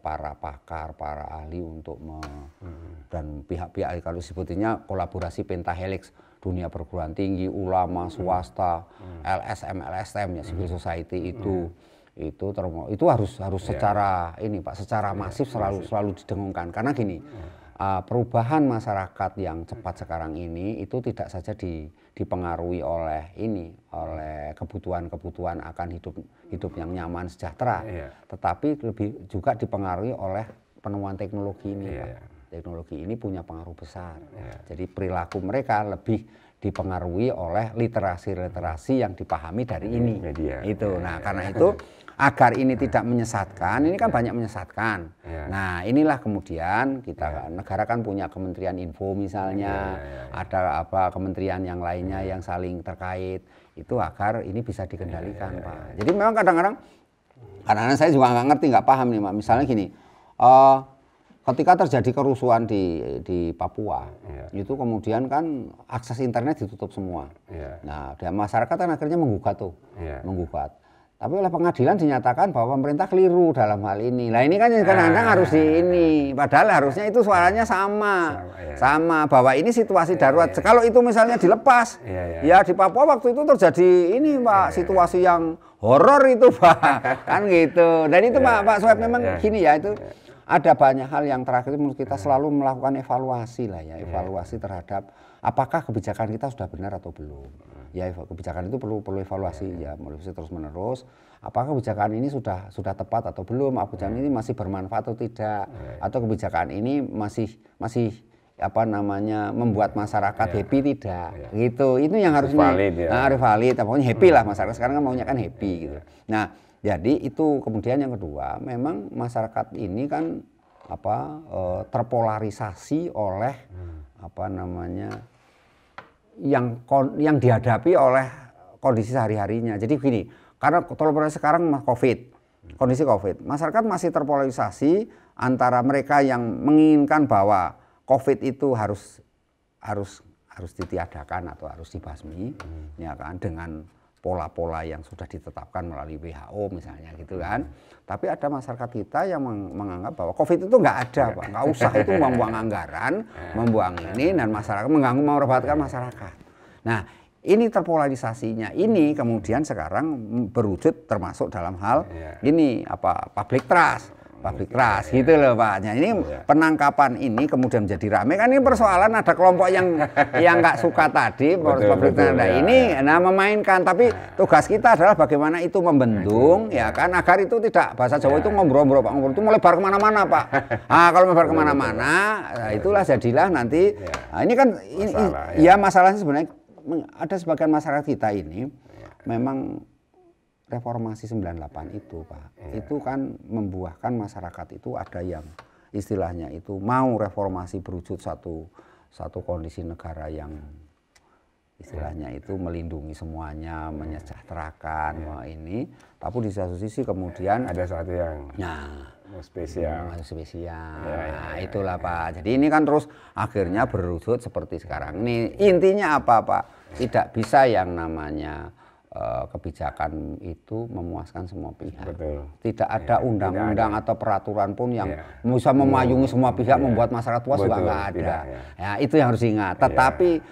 para pakar, para ahli untuk dan pihak-pihak kalau disebutnya kolaborasi pentahelix, dunia perguruan tinggi, ulama, swasta, LSM, LSM ya civil society itu harus secara ini Pak, secara masif selalu didengungkan. Karena gini, perubahan masyarakat yang cepat sekarang ini itu tidak saja dipengaruhi oleh kebutuhan akan hidup yang nyaman sejahtera, tetapi lebih juga dipengaruhi oleh penemuan teknologi ini Pak. Teknologi ini punya pengaruh besar. Jadi perilaku mereka lebih dipengaruhi oleh literasi yang dipahami dari ini. Nah karena itu agar ini tidak menyesatkan, ini kan banyak menyesatkan. Nah inilah kemudian negara kan punya Kementerian Info misalnya, ada kementerian yang lainnya yang saling terkait, itu agar ini bisa dikendalikan Pak. Jadi memang kadang-kadang saya juga nggak ngerti, nggak paham nih Pak. Misalnya gini, ketika terjadi kerusuhan di Papua, itu kemudian kan akses internet ditutup semua. Nah, dan masyarakat kan akhirnya menggugat. Tapi oleh pengadilan dinyatakan bahwa pemerintah keliru dalam hal ini. Nah ini kan kadang-kadang harus padahal harusnya itu suaranya sama bahwa ini situasi darurat. Kalau itu misalnya dilepas, ya di Papua waktu itu terjadi ini Pak, situasi yang horor itu Pak, kan gitu. Dan itu Pak Soeb memang gini ya, itu ada banyak hal yang terakhir menurut kita selalu melakukan evaluasi evaluasi terhadap apakah kebijakan kita sudah benar atau belum. Ya kebijakan itu perlu evaluasi terus menerus. Apakah kebijakan ini sudah tepat atau belum? Apakah kebijakan ini masih bermanfaat atau tidak? Atau kebijakan ini masih membuat masyarakat happy tidak? Gitu. Itu yang harus harus valid. Pokoknya happy lah masyarakat sekarang kan maunya kan happy gitu. Nah, jadi itu kemudian yang kedua, memang masyarakat ini kan terpolarisasi oleh yang dihadapi oleh kondisi sehari-harinya. Jadi begini, karena polarisasi sekarang kondisi COVID, masyarakat masih terpolarisasi antara mereka yang menginginkan bahwa COVID itu harus ditiadakan atau harus dibasmi, ya kan, dengan pola-pola yang sudah ditetapkan melalui WHO misalnya gitu kan. Tapi ada masyarakat kita yang menganggap bahwa COVID itu nggak ada, Pak. Nggak usah itu membuang anggaran, membuang ini, dan masyarakat mengganggu merebutkan masyarakat. Nah, ini terpolarisasinya. Ini kemudian sekarang berwujud termasuk dalam hal ini public trust. Public trust gitu loh Pak. Nah, ini penangkapan ini kemudian menjadi ramai kan, ini persoalan ada kelompok yang nggak suka tadi public trust ini memainkan, tapi tugas kita adalah bagaimana itu membendung ya kan, agar itu tidak, bahasa Jawa itu ngobrol-ngobrol Pak, ngobrol itu melebar kemana-mana Pak. Nah, kalau melebar kemana-mana itulah jadilah nanti ini kan masalahnya sebenarnya ada sebagian masyarakat kita ini memang reformasi 98 itu Pak, itu kan membuahkan masyarakat itu ada yang istilahnya itu mau reformasi berwujud satu kondisi negara yang istilahnya itu melindungi semuanya, menyejahterakan ini, tapi di satu sisi kemudian ada satu yang spesial. Nah, itulah Pak. Jadi ini kan terus akhirnya berwujud seperti sekarang ini. Intinya apa Pak? Tidak bisa yang namanya kebijakan itu memuaskan semua pihak. Betul. Tidak ada undang-undang atau peraturan pun yang bisa memayungi semua pihak, membuat masyarakat puas, juga nggak ada. Ya, itu yang harus diingat. Tetapi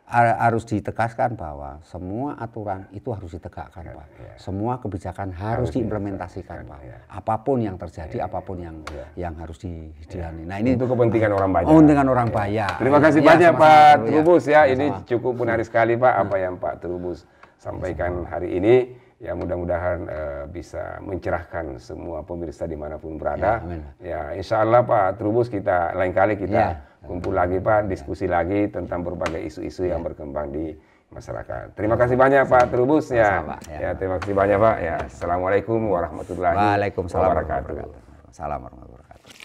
harus ditegaskan bahwa semua aturan itu harus ditegakkan Pak. Semua kebijakan harus diimplementasikan Pak. Apapun yang terjadi, apapun yang harus dijalani. Nah, ini untuk kepentingan orang banyak. Kepentingan orang banyak. Terima kasih banyak Pak Trubus ya. Ini cukup menarik sekali Pak apa yang Pak Trubus sampaikan hari ini. Ya mudah-mudahan bisa mencerahkan semua pemirsa dimanapun berada. Ya insya Allah Pak Trubus, kita lain kali kita kumpul lagi Pak, diskusi lagi tentang berbagai isu-isu yang berkembang di masyarakat. Terima kasih banyak Pak Trubus ya. Terima kasih banyak Pak ya. Assalamualaikum warahmatullahi wabarakatuh. Waalaikumsalam warahmatullahi wabarakatuh.